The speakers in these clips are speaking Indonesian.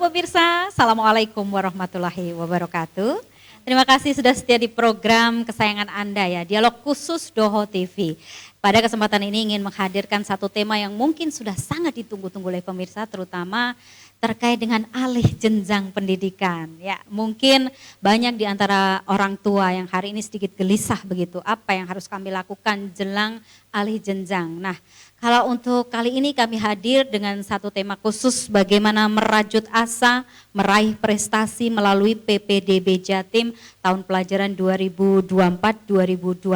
pemirsa, Assalamualaikum warahmatullahi wabarakatuh. Terima kasih sudah setia di program kesayangan Anda ya, Dialog Khusus Doho TV. Pada kesempatan ini ingin menghadirkan satu tema yang mungkin sudah sangat ditunggu-tunggu oleh pemirsa, terutama terkait dengan alih jenjang pendidikan. Ya, mungkin banyak di antara orang tua yang hari ini sedikit gelisah begitu, apa yang harus kami lakukan jelang alih jenjang. Nah, kalau untuk kali ini kami hadir dengan satu tema khusus, bagaimana merajut asa, meraih prestasi melalui PPDB Jatim tahun pelajaran 2024-2025.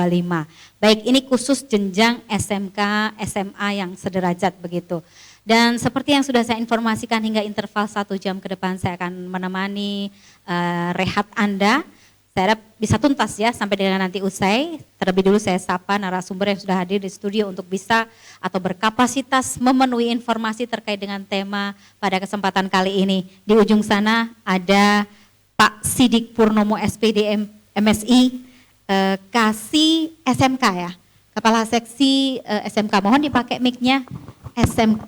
Baik, ini khusus jenjang SMK, SMA yang sederajat begitu. Dan seperti yang sudah saya informasikan, hingga interval 1 jam ke depan saya akan menemani rehat Anda. Saya harap bisa tuntas ya sampai dengan nanti usai. Terlebih dulu saya sapa narasumber yang sudah hadir di studio untuk bisa atau berkapasitas memenuhi informasi terkait dengan tema pada kesempatan kali ini. Di ujung sana ada Pak Sidik Purnomo SPD MSI Kasih SMK ya, Kepala Seksi SMK. Mohon dipakai mic-nya.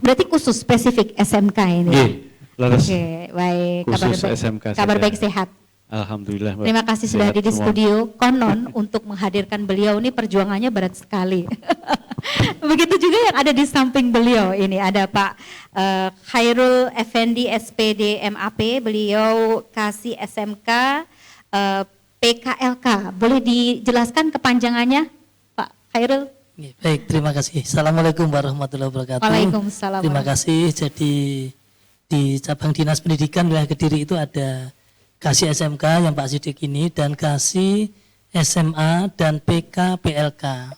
Berarti khusus spesifik SMK ini. Oke, baik. Kabar baik sehat. Alhamdulillah. Terima kasih sudah hadir di studio. Konon untuk menghadirkan beliau ini perjuangannya berat sekali. Begitu juga yang ada di samping beliau ini ada Pak Khairul Effendi SPD MAP, beliau Kasih SMK PKLK. Boleh dijelaskan kepanjangannya Pak Khairul? Baik, terima kasih. Assalamualaikum warahmatullahi wabarakatuh. Waalaikumsalam. Terima kasih. Jadi di cabang Dinas Pendidikan wilayah Kediri itu ada Kasih SMK yang Pak Sidik ini dan Kasih SMA dan PKPLK.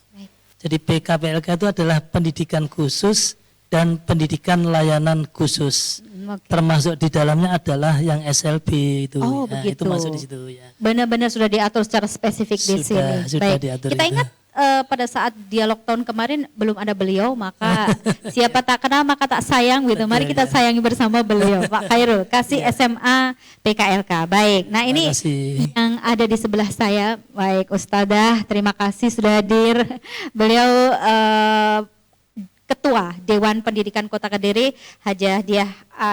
Jadi PKPLK itu adalah pendidikan khusus dan pendidikan layanan khusus. Termasuk di dalamnya adalah yang SLB itu. Oh, ya, begitu. itu masuk di situ ya. Benar-benar sudah diatur secara spesifik di sini. Sudah baik. diatur. Kita ingat pada saat dialog tahun kemarin belum ada beliau, maka siapa tak kenal maka tak sayang gitu. Mari kita sayangi bersama beliau, Pak Khairul Kasih SMA PKLK. Baik, nah ini yang ada di sebelah saya, baik Ustadzah, terima kasih sudah hadir. Beliau Ketua Dewan Pendidikan Kota Kediri, Hajah Diah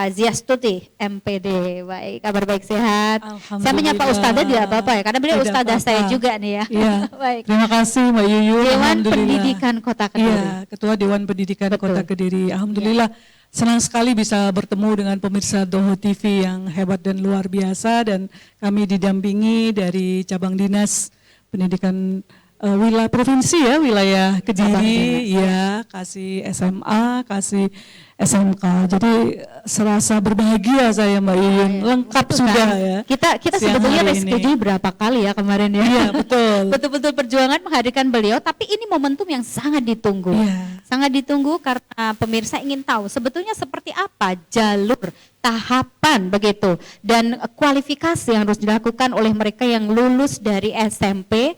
Ziastuti MPD. Baik, kabar baik sehat. Saya menyapa Ustadzah tidak apa-apa ya, karena beliau Ustadzah saya juga nih ya. Iya. Baik. Terima kasih Mbak Yuyu. Dewan Pendidikan Kota Kediri. Iya, Ketua Dewan Pendidikan Kota Kediri. Alhamdulillah senang sekali bisa bertemu dengan pemirsa Doho TV yang hebat dan luar biasa, dan kami didampingi dari cabang dinas pendidikan wilayah provinsi ya, wilayah Kediri, ya, Kasih SMA, Kasih SMK. Jadi serasa berbahagia saya Mbak Yuyun, lengkap sudah kan ya. Kita sebetulnya reschedule berapa kali ya kemarin ya. Iya, betul. Betul-betul perjuangan menghadirkan beliau, tapi ini momentum yang sangat ditunggu. Iya. Sangat ditunggu karena pemirsa ingin tahu sebetulnya seperti apa jalur tahapan begitu dan kualifikasi yang harus dilakukan oleh mereka yang lulus dari SMP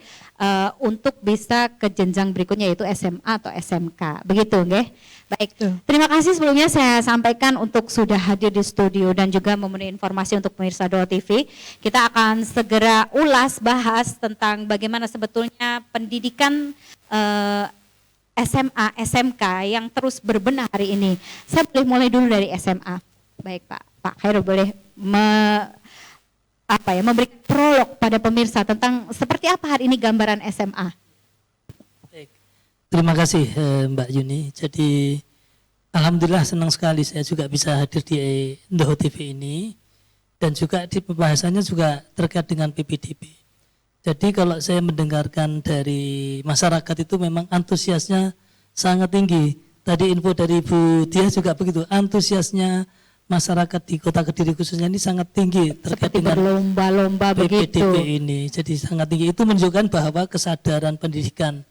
untuk bisa ke jenjang berikutnya yaitu SMA atau SMK. Begitu nggih? Baik. Terima kasih sebelumnya saya sampaikan untuk sudah hadir di studio dan juga memenuhi informasi untuk pemirsa Doho TV. Kita akan segera ulas bahas tentang bagaimana sebetulnya pendidikan SMA, SMK yang terus berbenah hari ini. Saya boleh mulai dulu dari SMA. Baik Pak Khairul, boleh memberi prolog pada pemirsa tentang seperti apa hari ini gambaran SMA. Baik. Terima kasih Mbak Yuni. Jadi alhamdulillah senang sekali saya juga bisa hadir di Doho TV ini, dan juga di pembahasannya juga terkait dengan PPDB. Jadi kalau saya mendengarkan dari masyarakat itu memang antusiasnya sangat tinggi. Tadi info dari Ibu Diah juga begitu, antusiasnya masyarakat di Kota Kediri khususnya ini sangat tinggi terkait dengan berlomba-lomba PPDB begitu ini. Jadi sangat tinggi. Itu menunjukkan bahwa kesadaran pendidikan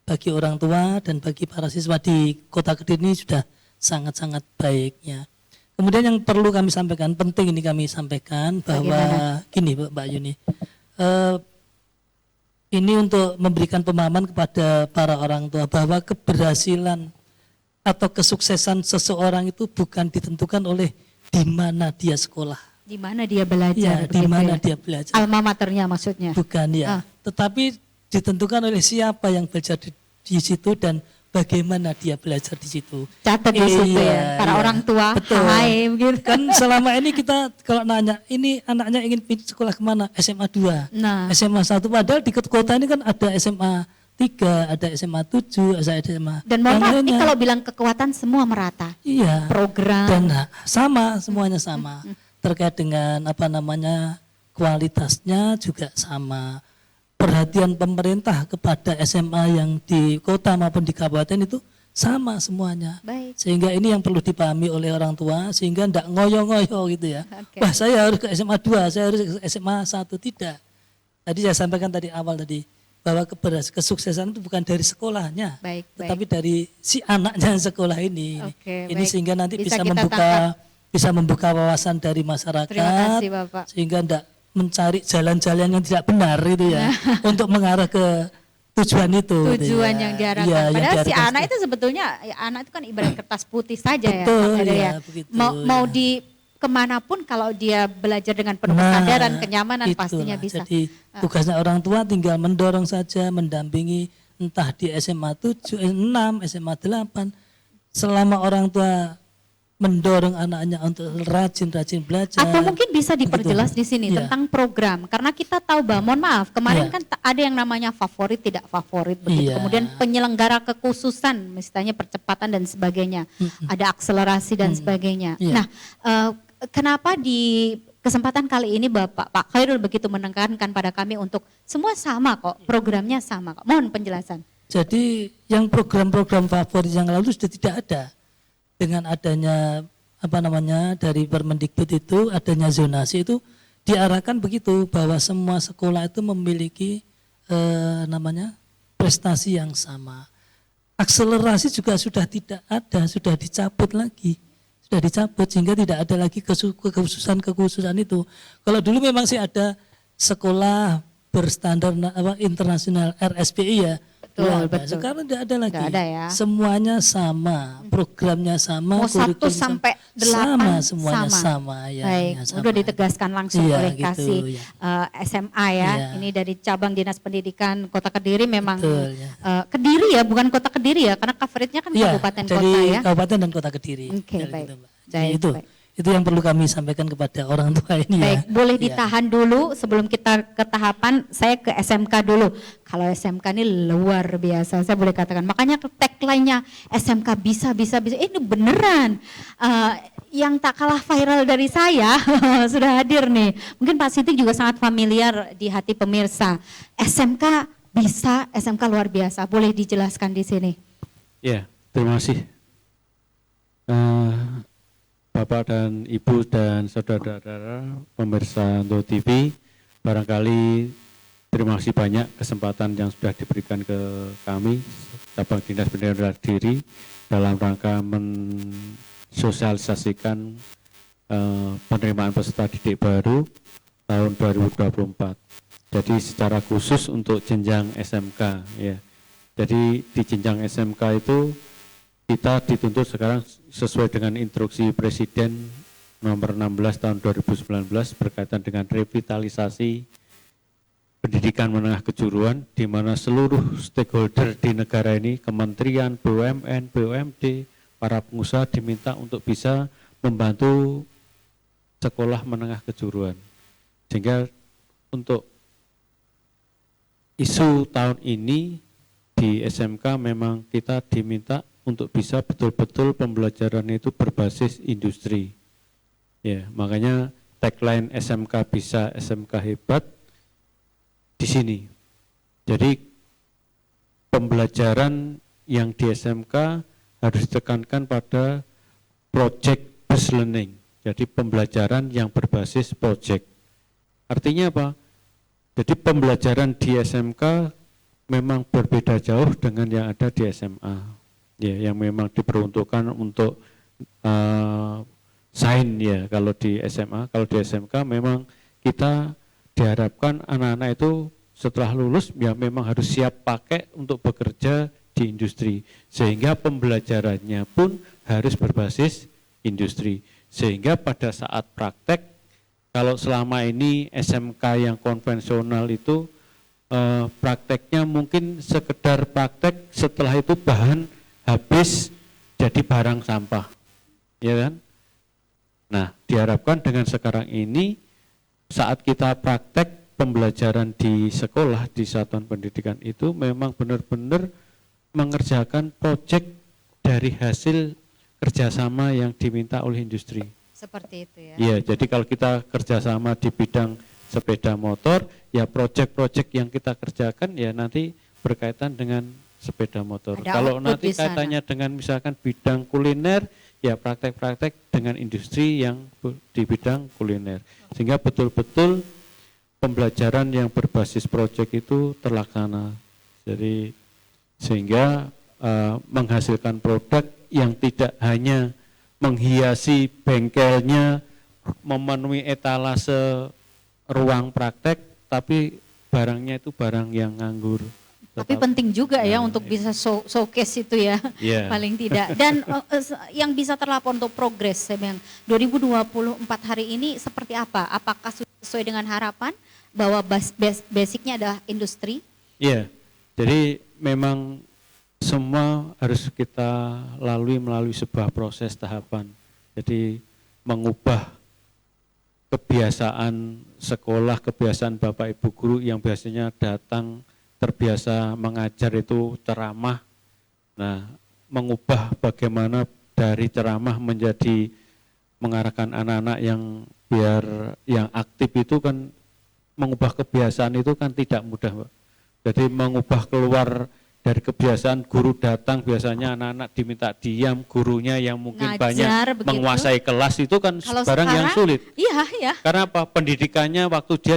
bagi orang tua dan bagi para siswa di Kota Kediri ini sudah sangat-sangat baiknya. Kemudian yang perlu kami sampaikan, penting ini kami sampaikan bahwa gini Mbak Yuni, ini untuk memberikan pemahaman kepada para orang tua bahwa keberhasilan atau kesuksesan seseorang itu bukan ditentukan oleh di mana dia sekolah, di mana dia belajar, ya, di mana dia belajar, alma maternya maksudnya, bukan ya, tetapi ditentukan oleh siapa yang belajar di situ dan bagaimana dia belajar di situ. Catat di situ ya, para orang tua, betul. hai begitu. Kan selama ini kita kalau nanya, ini anaknya ingin sekolah kemana? SMA 2, Nah. SMA 1, padahal di kota ini kan ada SMA 3, ada SMA 7, ada SMA. Dan mohon yang maaf, ini lainnya. kalau bilang kekuatan semua merata. Iya. Program. Dan sama, semuanya sama. Terkait dengan kualitasnya juga sama. Perhatian pemerintah kepada SMA yang di kota maupun di kabupaten itu sama semuanya. Baik. Sehingga ini yang perlu dipahami oleh orang tua, sehingga tidak ngoyo-ngoyo gitu ya. Oke. Wah, saya harus ke SMA 2, saya harus ke SMA 1, tidak. Tadi saya sampaikan tadi awal tadi, bahwa kesuksesan itu bukan dari sekolahnya, Baik, tetapi dari si anaknya yang sekolah ini. Oke, Ini baik. sehingga nanti Bisa bisa kita membuka wawasan dari masyarakat. Terima kasih, Bapak. Sehingga tidak mencari jalan-jalan yang tidak benar itu ya, untuk mengarah ke tujuan itu. gitu Tujuan ya. yang diharapkan. Iya, yang Padahal si diharapkan anak itu sebetulnya, anak itu kan ibarat kertas putih saja ya, Betul, Pak Kadir ya, ya. begitu, Mau ya. di kemanapun kalau dia belajar dengan penuh Nah, kesadaran, kenyamanan itulah. pastinya bisa. Jadi tugasnya orang tua tinggal mendorong saja, mendampingi entah di SMA 7, 6, SMA 8. Selama orang tua mendorong anaknya untuk rajin-rajin belajar. Atau mungkin bisa diperjelas di sini Iya. tentang program, karena kita tahu bahwa, mohon maaf, kemarin Iya. kan ada yang namanya favorit tidak favorit begitu. Iya. Kemudian penyelenggara kekhususan, misalnya percepatan dan sebagainya, ada akselerasi dan sebagainya. Iya. Nah, kenapa di kesempatan kali ini Pak Khairul begitu menekankan pada kami untuk semua sama kok, programnya sama kok. Mohon penjelasan. Jadi yang program-program favorit yang lalu sudah tidak ada. Dengan adanya dari Permendikbud itu, adanya zonasi itu diarahkan begitu bahwa semua sekolah itu memiliki prestasi yang sama. Akselerasi juga sudah tidak ada, sudah dicabut lagi. Sudah dicabut sehingga tidak ada lagi kekhususan itu. Kalau dulu memang sih ada sekolah berstandar internasional RSPI ya. Betul, Ada. betul. Sekarang tidak ada lagi. Nggak ada ya. Semuanya sama, programnya sama, Mau 1 kurikulum sampai 8 sama, semuanya sama. Ya, Baik, ya, sama. udah ditegaskan langsung Iya, oleh gitu, kasih ya. SMA ya. Iya. Ini dari cabang Dinas Pendidikan Kota Kediri memang Betul, ya. Kediri ya, bukan Kota Kediri ya, karena coveragenya kan Iya, kabupaten dari kota ya. kabupaten dan kota Kediri. Oke, Ya, baik. gitu, Mbak. Jadi Baik, itu. baik. Itu yang perlu kami sampaikan kepada orang tua ini ya. Baik, boleh Iya. ditahan dulu sebelum kita ke tahapan, saya ke SMK dulu. Kalau SMK ini luar biasa, saya boleh katakan. Makanya tagline-nya SMK bisa. Ini beneran. Yang tak kalah viral dari saya sudah hadir nih. Mungkin Pak Siti juga sangat familiar di hati pemirsa. SMK bisa, SMK luar biasa. Boleh dijelaskan di sini? Ya, terima kasih. Bapak dan Ibu dan saudara-saudara pemirsa Ndo TV, barangkali terima kasih banyak kesempatan yang sudah diberikan ke kami, cabang Dinas Pendidikan Kediri, dalam rangka mensosialisasikan penerimaan peserta didik baru tahun 2024. Jadi secara khusus untuk jenjang SMK ya. Jadi di jenjang SMK itu kita dituntut sekarang sesuai dengan instruksi Presiden nomor 16 tahun 2019 berkaitan dengan revitalisasi pendidikan menengah kejuruan, di mana seluruh stakeholder di negara ini, kementerian, BUMN, BUMD, para pengusaha diminta untuk bisa membantu sekolah menengah kejuruan. Sehingga untuk isu tahun ini di SMK memang kita diminta untuk bisa betul-betul pembelajaran itu berbasis industri. Ya, makanya tagline SMK bisa, SMK hebat di sini. Jadi pembelajaran yang di SMK harus ditekankan pada project based learning. Jadi pembelajaran yang berbasis project. Artinya apa? Jadi pembelajaran di SMK memang berbeda jauh dengan yang ada di SMA. Ya, yang memang diperuntukkan untuk sains ya kalau di SMA. Kalau di SMK memang kita diharapkan anak-anak itu setelah lulus ya memang harus siap pakai untuk bekerja di industri, sehingga pembelajarannya pun harus berbasis industri, sehingga pada saat praktek, kalau selama ini SMK yang konvensional itu prakteknya mungkin sekedar praktek, setelah itu bahan habis jadi barang sampah, ya kan? Nah, diharapkan dengan sekarang ini saat kita praktek pembelajaran di sekolah, di satuan pendidikan itu memang benar-benar mengerjakan proyek dari hasil kerjasama yang diminta oleh industri. Seperti itu ya. Iya, jadi kalau kita kerjasama di bidang sepeda motor, ya proyek-proyek yang kita kerjakan ya nanti berkaitan dengan sepeda motor. Ada Kalau output nanti di sana. kaitannya dengan misalkan bidang kuliner, ya praktek-praktek dengan industri yang di bidang kuliner. Sehingga betul-betul pembelajaran yang berbasis proyek itu terlaksana. Jadi sehingga menghasilkan produk yang tidak hanya menghiasi bengkelnya, memenuhi etalase ruang praktek, tapi barangnya itu barang yang nganggur. Tapi penting juga ya untuk bisa showcase itu ya, Iya. paling tidak. Dan yang bisa terlapor untuk progres, saya bilang 2024 hari ini seperti apa? Apakah sesuai dengan harapan bahwa basicnya adalah industri? Iya, jadi memang semua harus kita melalui sebuah proses tahapan. Jadi mengubah kebiasaan sekolah, kebiasaan Bapak Ibu guru yang biasanya datang terbiasa mengajar itu ceramah. Nah, mengubah bagaimana dari ceramah menjadi mengarahkan anak-anak yang biar yang aktif itu kan mengubah kebiasaan itu kan tidak mudah, Pak. Jadi mengubah keluar dari kebiasaan guru datang biasanya anak-anak diminta diam, gurunya yang mungkin Ngajar, banyak begitu. menguasai kelas itu kan Kalau barang yang sekarang, sulit. Iya, ya. Karena apa? Pendidikannya waktu dia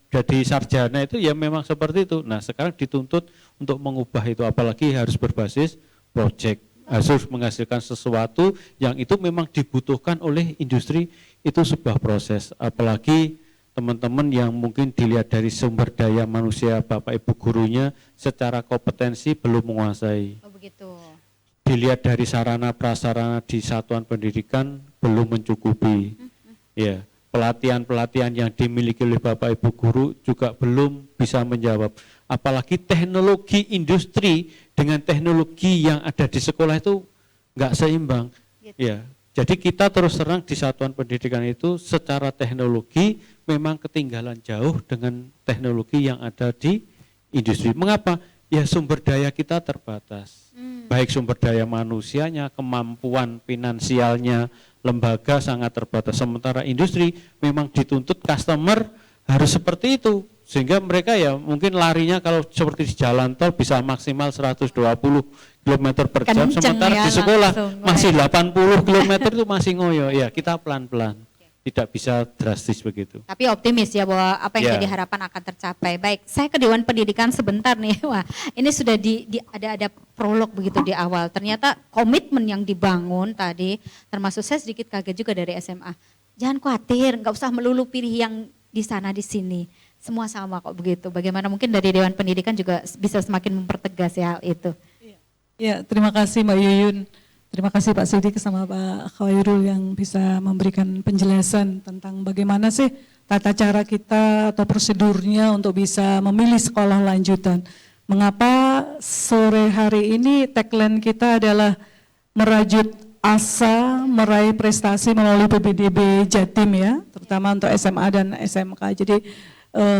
jadi sarjana itu ya memang seperti itu. Nah, sekarang dituntut untuk mengubah itu, apalagi harus berbasis proyek, harus menghasilkan sesuatu yang itu memang dibutuhkan oleh industri, itu sebuah proses. Apalagi teman-teman yang mungkin dilihat dari sumber daya manusia Bapak Ibu gurunya secara kompetensi belum menguasai. Oh begitu. Dilihat dari sarana prasarana di satuan pendidikan belum mencukupi. Ya, pelatihan-pelatihan yang dimiliki oleh Bapak Ibu guru juga belum bisa menjawab. Apalagi teknologi industri dengan teknologi yang ada di sekolah itu nggak seimbang. Gitu. Ya, jadi kita terus terang di satuan pendidikan itu secara teknologi memang ketinggalan jauh dengan teknologi yang ada di industri. Mengapa? Ya sumber daya kita terbatas. Baik sumber daya manusianya, kemampuan finansialnya, lembaga sangat terbatas. Sementara industri memang dituntut customer harus seperti itu. Sehingga mereka ya mungkin larinya kalau seperti di jalan tol bisa maksimal 120 km per jam. Kenceng Sementara ya, di sekolah langsung, masih 80 km itu masih ngoyo. Ya kita pelan-pelan. Tidak bisa drastis begitu. Tapi optimis ya bahwa apa yang Ya. jadi harapan akan tercapai. Baik, saya ke Dewan Pendidikan sebentar nih. Wah, ini sudah ada prolog begitu di awal. Ternyata komitmen yang dibangun tadi, termasuk saya sedikit kaget juga dari SMA. Jangan khawatir, nggak usah melulu pilih yang di sana di sini. Semua sama kok begitu. Bagaimana mungkin dari Dewan Pendidikan juga bisa semakin mempertegas ya hal itu. Ya, terima kasih Mbak Yuyun. Terima kasih Pak Sidik sama Pak Khairul yang bisa memberikan penjelasan tentang bagaimana sih tata cara kita atau prosedurnya untuk bisa memilih sekolah lanjutan. Mengapa sore hari ini tagline kita adalah merajut asa, meraih prestasi melalui PPDB Jatim ya, terutama untuk SMA dan SMK. Jadi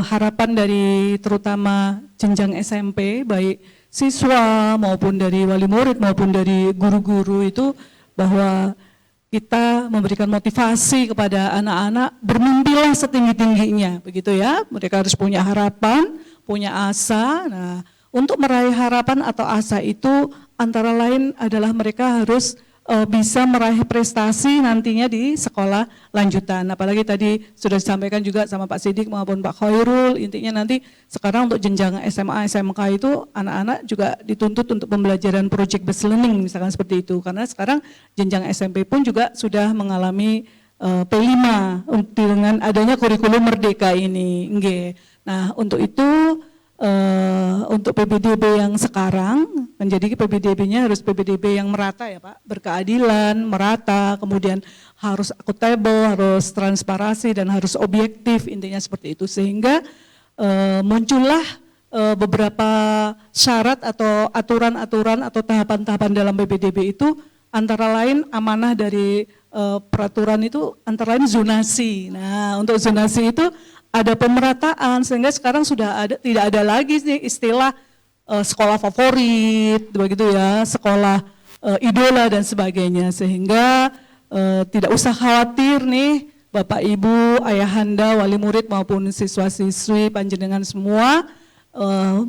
harapan dari terutama jenjang SMP baik siswa maupun dari wali murid maupun dari guru-guru itu bahwa kita memberikan motivasi kepada anak-anak bermimpilah setinggi-tingginya begitu ya. Mereka harus punya harapan, punya asa. Nah, untuk meraih harapan atau asa itu antara lain adalah mereka harus bisa meraih prestasi nantinya di sekolah lanjutan. Apalagi tadi sudah disampaikan juga sama Pak Sidik maupun Pak Khairul, intinya nanti sekarang untuk jenjang SMA, SMK itu anak-anak juga dituntut untuk pembelajaran project based learning misalkan seperti itu. Karena sekarang jenjang SMP pun juga sudah mengalami P5 dengan adanya kurikulum merdeka ini. Nah untuk itu untuk PPDB yang sekarang menjadi PPDB-nya harus PPDB yang merata ya Pak, berkeadilan, merata, kemudian harus akuntabel, harus transparansi dan harus objektif, intinya seperti itu sehingga muncullah beberapa syarat atau aturan-aturan atau tahapan-tahapan dalam PPDB itu antara lain amanah dari peraturan itu antara lain zonasi. Nah, untuk zonasi itu ada pemerataan sehingga sekarang tidak ada lagi nih istilah sekolah favorit begitu ya, sekolah idola dan sebagainya, sehingga tidak usah khawatir nih Bapak Ibu, ayahanda, wali murid maupun siswa-siswi panjenengan semua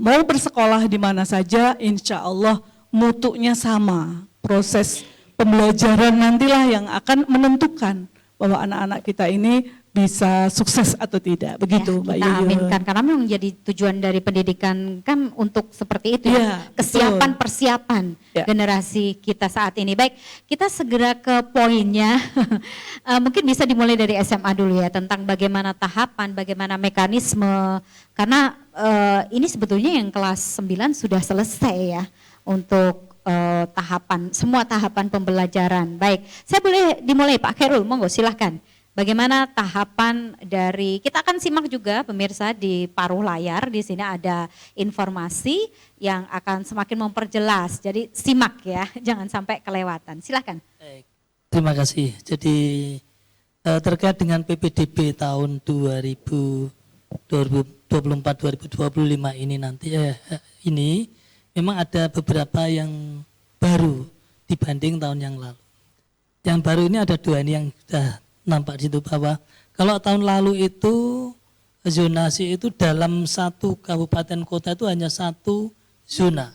mau bersekolah di mana saja, insya Allah mutunya sama. Proses pembelajaran nantilah yang akan menentukan bahwa anak-anak kita ini bisa sukses atau tidak, begitu ya, Mbak kita Yuyun. aminkan karena memang jadi tujuan dari pendidikan kan untuk seperti itu Ya, kesiapan betul. persiapan Ya. generasi kita saat ini. Baik, kita segera ke poinnya. Mungkin bisa dimulai dari SMA dulu ya, tentang bagaimana tahapan, bagaimana mekanisme, karena ini sebetulnya yang kelas 9 sudah selesai ya untuk semua tahapan pembelajaran. Baik, saya boleh dimulai Pak Khairul, monggo silahkan. Bagaimana tahapan dari, kita akan simak juga pemirsa di paruh layar, di sini ada informasi yang akan semakin memperjelas, jadi simak ya, jangan sampai kelewatan, silakan. Baik, terima kasih. Jadi terkait dengan PPDB tahun 2024-2025 ini nanti ini memang ada beberapa yang baru dibanding tahun yang lalu. Yang baru ini ada dua ini yang sudah nampak di situ, bahwa kalau tahun lalu itu zonasi itu dalam satu kabupaten kota itu hanya satu zona.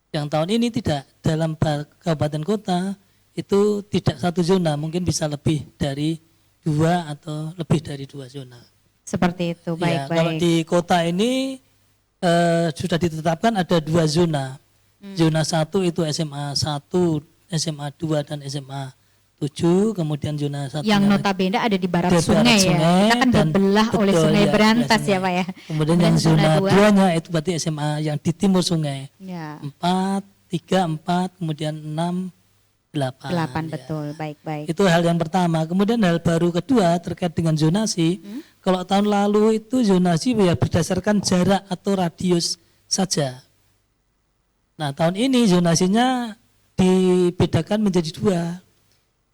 Yang tahun ini tidak, dalam kabupaten kota itu tidak satu zona, mungkin bisa lebih dari 2 atau lebih dari 2 zona. Seperti itu, Ya, baik-baik. kalau di kota ini sudah ditetapkan ada 2 zona. Zona 1 itu SMA 1, SMA 2 dan SMA 7, kemudian zona 1 yang notabene ada di barat di sungai, barat ya, kita kan dan dibelah oleh betul, sungai ya, Berantas sungai. ya Pak ya. Kemudian yang zona 2-nya itu berarti SMA yang di timur sungai. Ya. 4, 3, 4, kemudian 6, 8. 8 ya. betul, baik-baik. Itu hal yang pertama. Kemudian hal baru kedua terkait dengan zonasi. Kalau tahun lalu itu zonasi ya berdasarkan jarak atau radius saja. Nah, tahun ini zonasinya dibedakan menjadi 2.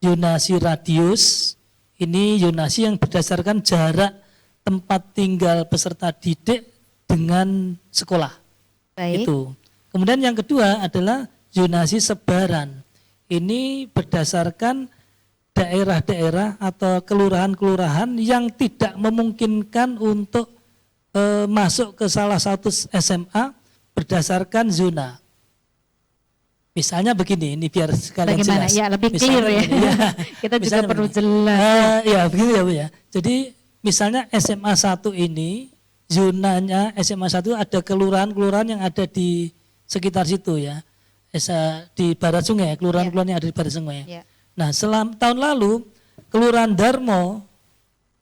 Zonasi radius, ini zonasi yang berdasarkan jarak tempat tinggal peserta didik dengan sekolah. Baik. Itu. Kemudian yang kedua adalah zonasi sebaran. Ini berdasarkan daerah-daerah atau kelurahan-kelurahan yang tidak memungkinkan untuk masuk ke salah satu SMA berdasarkan zona. Misalnya begini, ini biar sekalian Bagaimana? jelas. Ya, lebih Misalnya clear ya. begini, Kita juga Misalnya perlu begini. jelas. Ya begini ya Bu ya. Jadi misalnya SMA 1 ini zonanya SMA 1 ada kelurahan-kelurahan yang ada di sekitar situ ya. Di barat sungai, kelurahan-kelurahan yang ada di barat sungai. Ya. Nah, tahun lalu kelurahan Darmo,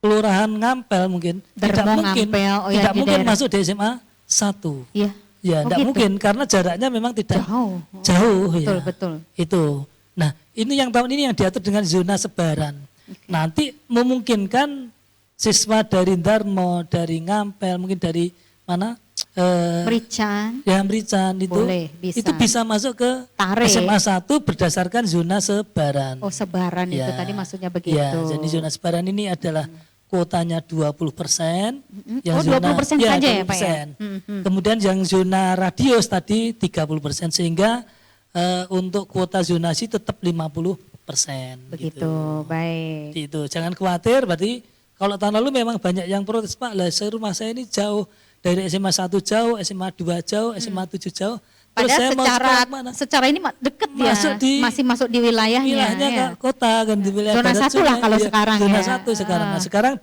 kelurahan Ngampel mungkin Darmo, Ngampel, oh ya, tidak di mungkin daerah. masuk di SMA 1. Iya. Ya, Oh tidak gitu. mungkin karena jaraknya memang tidak Jauh. jauh Betul, ya. betul. Itu. Nah, ini yang tahun ini yang diatur dengan zona sebaran. Nanti memungkinkan siswa dari Darmo, dari Ngampel, mungkin dari mana? Merican. Ya, Merican itu. Boleh, bisa. Itu bisa masuk ke Tare. SMA 1 berdasarkan zona sebaran. Oh, sebaran itu Ya. tadi maksudnya begitu. Ya, jadi zona sebaran ini adalah kuotanya 20%. Oh, 20% saja ya, Pak ya? 20%. Kemudian yang zona radius tadi 30%, sehingga untuk kuota zonasi tetap 50%. Begitu, Gitu. baik. Itu jangan khawatir, berarti kalau tahun lalu memang banyak yang protes, Pak, lah rumah saya ini jauh, dari SMA 1 jauh, SMA 2 jauh, SMA 7 jauh. Terus Padahal saya mau sekolah mana? secara ini deket ya, masih masuk di wilayahnya. Wilayahnya ya. ke kota kan di wilayah Zona barat 1 lah sungai, kalau ya, sekarang zona ya. 1 sekarang. Nah, sekarang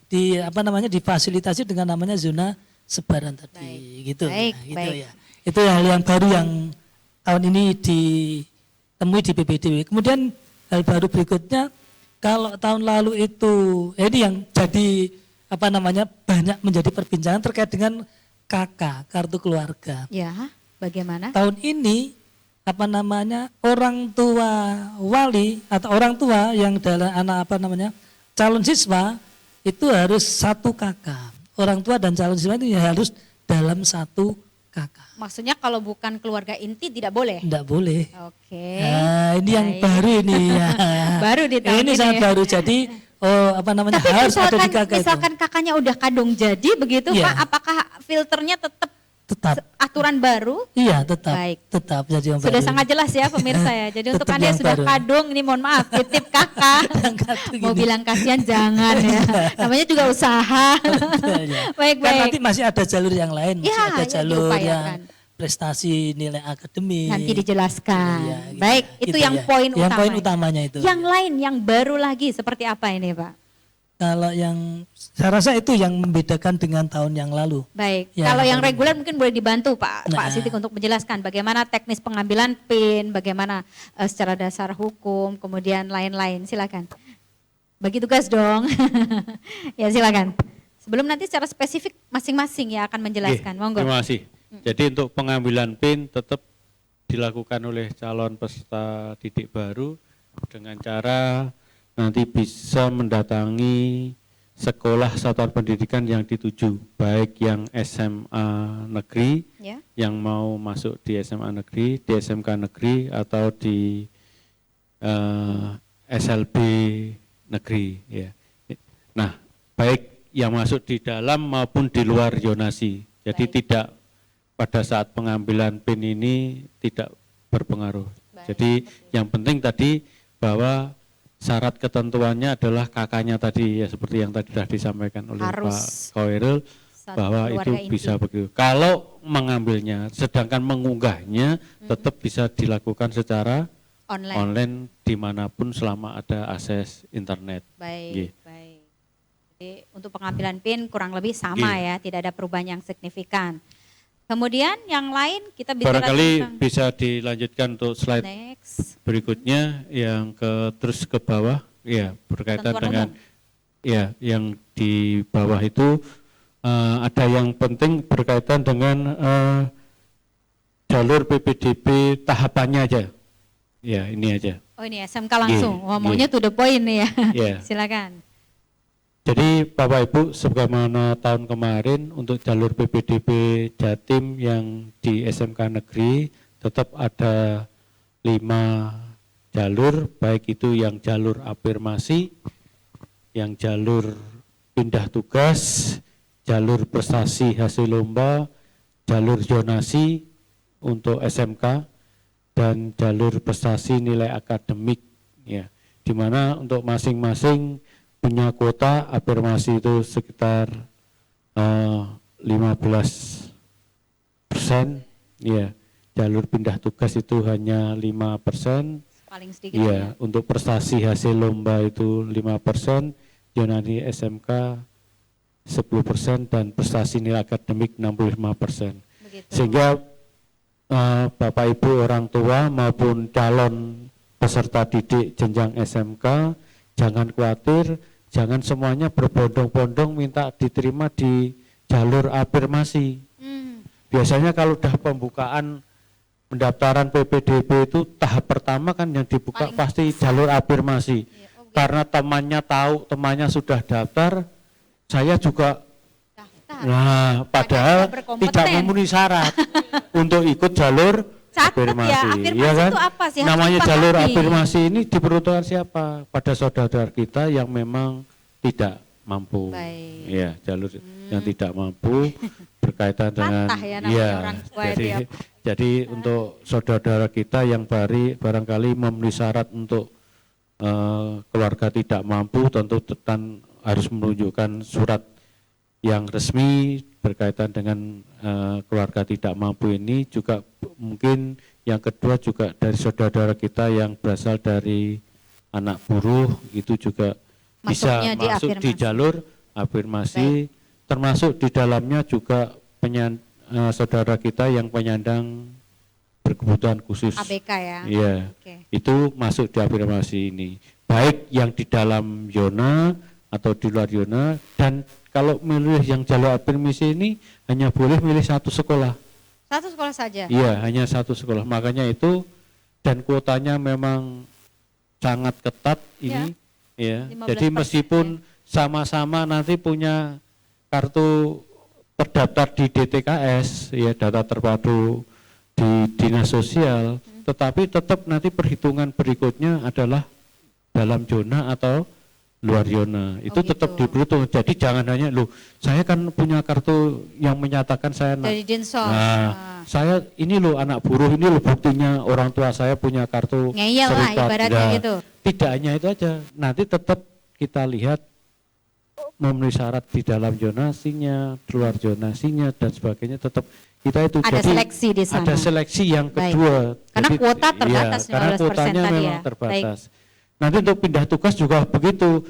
di apa namanya difasilitasi dengan namanya zona sebaran tadi gitu. Baik, Nah, gitu baik. ya. Itu hal yang baru yang tahun ini ditemui di PPDB. Kemudian hal baru berikutnya, kalau tahun lalu itu ini yang jadi apa namanya banyak menjadi perbincangan terkait dengan KK, kartu keluarga. Ya, bagaimana? Tahun ini apa namanya orang tua wali atau orang tua yang adalah anak apa namanya calon siswa itu harus 1 KK. Orang tua dan calon siswa itu harus dalam satu kakak. Maksudnya kalau bukan keluarga inti tidak boleh? Tidak boleh. Oke. Nah, ini yang Baik. baru ini ya. Baru di tahun ini ini sangat ya. baru. Jadi Tapi harus ada di kakak misalkan kakaknya udah kadung jadi begitu Iya. Pak, apakah filternya tetap tetap. aturan baru? Iya, tetap. Baik. Tetap jadi yang Sudah baru. sangat jelas ya pemirsa ya. Jadi untuk Tetap Anda yang yang sudah baru. kadung, ini mohon maaf, titip kakak. Mau gini. bilang kasihan jangan ya. Namanya juga usaha. Ya. Baik, Kan baik. nanti masih ada jalur yang lain, masih Ya, ada ya, jalur diupayakan. yang prestasi nilai akademik. Nanti dijelaskan. Iya, gitu Baik, ya, itu gitu yang ya. poin Yang utama. poin utamanya itu. Yang lain, yang baru lagi seperti apa ini Pak? Kalau yang saya rasa itu yang membedakan dengan tahun yang lalu. Baik, Ya, kalau yang baru. reguler mungkin boleh dibantu Pak Nah. Sidik untuk menjelaskan bagaimana teknis pengambilan PIN, bagaimana secara dasar hukum, kemudian lain-lain. Silakan. Bagi tugas dong. Ya silakan. Sebelum nanti secara spesifik masing-masing ya akan menjelaskan. Oke, Monggo. terima kasih. Jadi untuk pengambilan PIN tetap dilakukan oleh calon peserta didik baru dengan cara nanti bisa mendatangi sekolah satuan pendidikan yang dituju, baik yang SMA negeri, Ya. yang mau masuk di SMA negeri, di SMK negeri, atau di SLB negeri. Ya. Nah, baik yang masuk di dalam maupun di luar zonasi. Jadi Baik. tidak pada saat pengambilan PIN ini tidak berpengaruh. Baik, Jadi yang penting tadi bahwa syarat ketentuannya adalah kakaknya tadi ya seperti yang tadi sudah disampaikan oleh Harus Pak Khairul satu bahwa keluarga itu inti. bisa begitu. Kalau mengambilnya, sedangkan mengunggahnya tetap bisa dilakukan secara Online. online dimanapun selama ada akses internet. Baik, Nggih. baik. Jadi untuk pengambilan PIN kurang lebih sama Nggih. ya, tidak ada perubahan yang signifikan. Kemudian yang lain kita bicara Barangkali tentang bisa dilanjutkan untuk slide next. berikutnya yang terus ke bawah ya berkaitan Ketentuan dengan umum. ya yang di bawah itu ada yang penting berkaitan dengan jalur PPDB tahapannya aja. Ya, ini aja. Oh ini SMK langsung. Nggih, Wah, maunya to the point nih ya. Iya. Silakan. Jadi Bapak Ibu sebagaimana tahun kemarin untuk jalur PPDB Jatim yang di SMK negeri tetap ada 5 jalur, baik itu yang jalur afirmasi, yang jalur pindah tugas, jalur prestasi hasil lomba, jalur zonasi untuk SMK, dan jalur prestasi nilai akademik. Ya, di mana untuk masing-masing punya kuota afirmasi itu sekitar 15%, ya. Jalur pindah tugas itu hanya 5%, Paling sedikit ya. ya. Untuk prestasi hasil lomba itu 5%, zonasi SMK 10% dan prestasi nilai akademik 65%. Begitu. Sehingga Bapak Ibu orang tua maupun calon peserta didik jenjang SMK jangan khawatir, jangan semuanya berbondong-bondong minta diterima di jalur afirmasi. Biasanya kalau udah pembukaan pendaftaran PPDB itu tahap pertama kan yang dibuka Paling pasti jalur afirmasi. Iya, oh, Karena temannya tahu, temannya sudah daftar, saya juga Daftar. nah, padahal tidak berkompeten. tidak memenuhi syarat untuk ikut jalur Catat ya, afirmasi. afirmasi Iya kan? itu apa sih? Harus Namanya dipahami. jalur afirmasi ini diperuntukkan siapa? Pada saudara kita yang memang tidak mampu. Baik. Ya, jalur yang tidak mampu berkaitan dengan Latah ya namanya orang tua itu jadi ya. jadi untuk saudara kita yang barangkali memenuhi syarat untuk keluarga tidak mampu tentu harus menunjukkan surat yang resmi berkaitan dengan keluarga tidak mampu ini. Juga mungkin yang kedua juga dari saudara kita yang berasal dari anak buruh itu juga bisa Masuknya di masuk di afirmasi. jalur afirmasi, termasuk di dalamnya juga saudara kita yang penyandang berkebutuhan khusus. ABK ya. Iya, Oke. itu masuk di afirmasi ini. Baik yang di dalam zona atau di luar zona, dan kalau milih yang jalur afirmasi ini hanya boleh milih satu sekolah. Satu sekolah saja. Iya, hanya satu sekolah. Makanya itu dan kuotanya memang sangat ketat ini. Ya. 15% Jadi meskipun sama-sama nanti punya kartu terdaftar di DTKS, ya data terpadu di Dinas Sosial, tetapi tetap nanti perhitungan berikutnya adalah dalam zona atau luar zona. Itu tetap gitu. diperhitung. Jadi jangan hanya saya kan punya kartu yang menyatakan saya Dari Dinsos. saya ini anak buruh, ini buktinya orang tua saya punya kartu Ngeyel lah serikat. ibaratnya Ya, gitu. Tidak hanya itu aja. Nanti tetap kita lihat memenuhi syarat di dalam zonasinya, di luar zonasinya dan sebagainya, tetap kita itu. Ada Jadi seleksi di sana. ada seleksi yang Baik. kedua. Karena Jadi, kuota terbatas, karena 15% kuotanya tadi memang ya. terbatas. Nanti untuk pindah tugas juga begitu.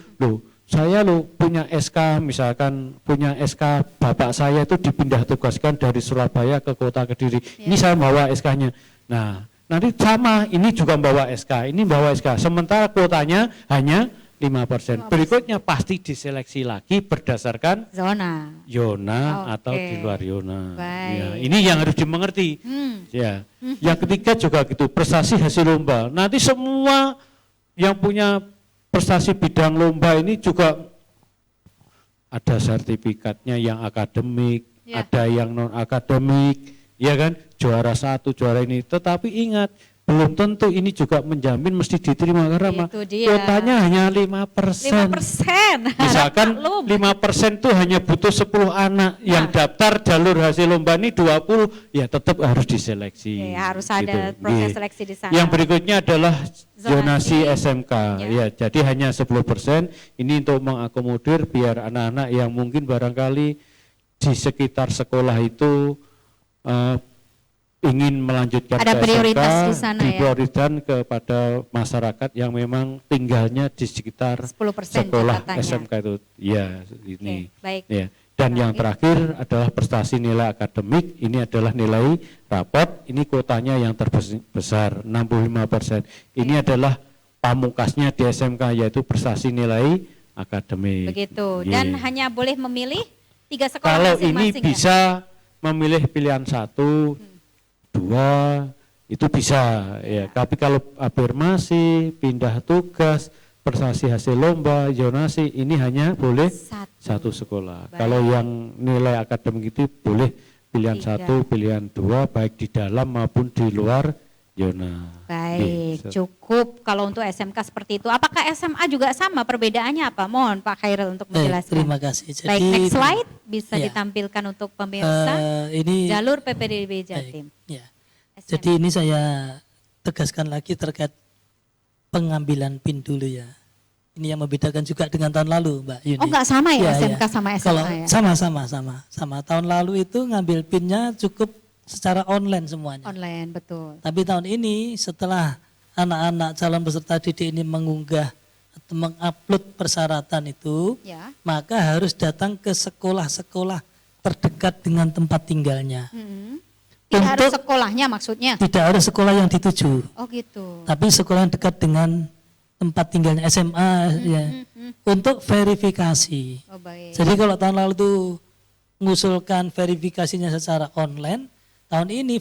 Saya punya SK, misalkan punya SK bapak saya itu dipindah tugaskan dari Surabaya ke Kota Kediri. Ini saya bawa SK-nya. Nah, nanti sama, ini juga bawa SK, ini bawa SK. Sementara kuotanya hanya 5%. Berikutnya pasti diseleksi lagi berdasarkan Zona. zona Oke. atau di luar zona. Baik. Ya, ini yang harus dimengerti. Ya. Yang ketiga juga gitu, prestasi hasil lomba. Nanti semua yang punya prestasi bidang lomba ini juga ada sertifikatnya yang akademik, Ya. ada yang non akademik, ya kan, juara 1, juara ini. Tetapi ingat, belum tentu ini juga menjamin mesti diterima karena Itu dia. kuotanya hanya 5%. 5%. Misalkan Maklum. 5% tuh hanya butuh 10 anak yang daftar jalur hasil lomba ini 20, ya tetap harus diseleksi. Ya, harus ada Gitu. proses Iya. seleksi di sana. Yang berikutnya adalah zonasi Zonasi. SMK. Ya. Ya, jadi hanya 10%. Ini untuk mengakomodir biar anak-anak yang mungkin barangkali di sekitar sekolah itu ingin melanjutkan Ada ke prioritas SMK, di sana ya. diprioritaskan kepada masyarakat yang memang tinggalnya di sekitar 10% sekolah jatahannya. SMK itu. Ya, ini. Oke, baik. Ya. Dan yang terakhir adalah prestasi nilai akademik. Ini adalah nilai raport. Ini kuotanya yang terbesar 65%. Ini adalah pamungkasnya di SMK, yaitu prestasi nilai akademik. Begitu. Iya. Dan hanya boleh memilih 3 sekolah Kalau ini masing-masing ya? bisa memilih pilihan 1, 2, itu bisa ya. Tapi kalau afirmasi, pindah tugas, prestasi hasil lomba, zonasi, ini hanya boleh satu sekolah. Baik. Kalau yang nilai akademik itu boleh pilihan 3. 1, pilihan 2, baik di dalam maupun di luar zona. Baik, Gitu. cukup kalau untuk SMK seperti itu. Apakah SMA juga sama? Perbedaannya apa? Mohon Pak Khairul untuk Baik, menjelaskan. terima kasih. Jadi, Baik, next slide bisa ya. ditampilkan untuk pemirsa. Ini Jalur PPDB baik, Jatim. ya. SMA. Jadi ini saya tegaskan lagi terkait pengambilan PIN dulu ya. Ini yang membedakan juga dengan tahun lalu, Mbak Yuni. Oh, nggak sama ya, Iya, SMK sama SMA Kalau ya? sama. Tahun lalu itu ngambil PIN-nya cukup secara online semuanya. Online, betul. Tapi tahun ini setelah anak-anak calon peserta didik ini mengunggah atau mengupload persyaratan itu, Ya. maka harus datang ke sekolah-sekolah terdekat dengan tempat tinggalnya. Tidak harus Untuk- sekolahnya maksudnya? Tidak ada sekolah yang dituju, Oh gitu. tapi sekolah yang dekat dengan tempat tinggalnya SMA ya, untuk verifikasi. Oh baik. Jadi kalau tahun lalu itu mengusulkan verifikasinya secara online, tahun ini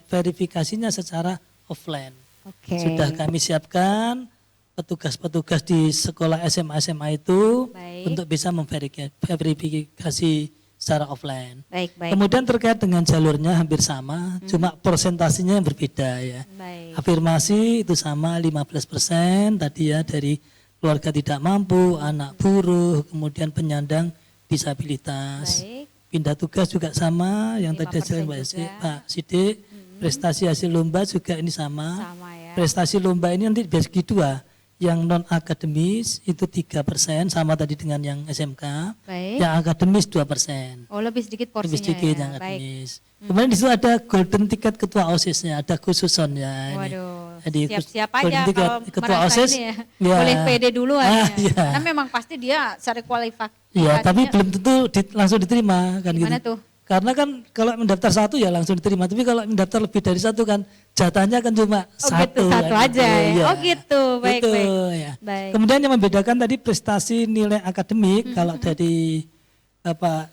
verifikasinya secara offline. Oke. Sudah kami siapkan petugas-petugas di sekolah SMA itu Baik. untuk bisa memverifikasi secara offline. Baik, baik. Kemudian terkait dengan jalurnya hampir sama, cuma persentasenya yang berbeda ya. Baik. Afirmasi itu sama 15% tadi ya, dari keluarga tidak mampu, anak buruh, kemudian penyandang disabilitas. Baik. Pindah tugas juga sama, yang tadi 5% saya juga. Pak Sidik. Prestasi hasil lomba juga ini sama. Sama ya. Prestasi lomba ini nanti dibagi dua. Yang non akademis itu 3%, sama tadi dengan yang SMK. Baik. Yang akademis 2%. Oh lebih sedikit porsinya Lebih sedikit ya. yang Baik. akademis. Kemudian di situ ada golden ticket ketua OSIS-nya, ada khususon ya. ini. Waduh, Jadi siap-siap golden aja ticket kalau ketua merasa OSIS, ini ya. ya. Boleh pede duluan ya. Iya. Karena memang pasti dia cari kualifikasi. Iya, tapi belum tentu langsung diterima kan Gimana gitu. tuh? Karena kan kalau mendaftar satu ya langsung diterima, tapi kalau mendaftar lebih dari satu kan jatahnya kan cuma Oh satu. gitu, satu kan aja gitu, ya. iya. Oh gitu, baik, Gitu, baik. ya. Baik. Kemudian yang membedakan tadi prestasi nilai akademik, kalau dari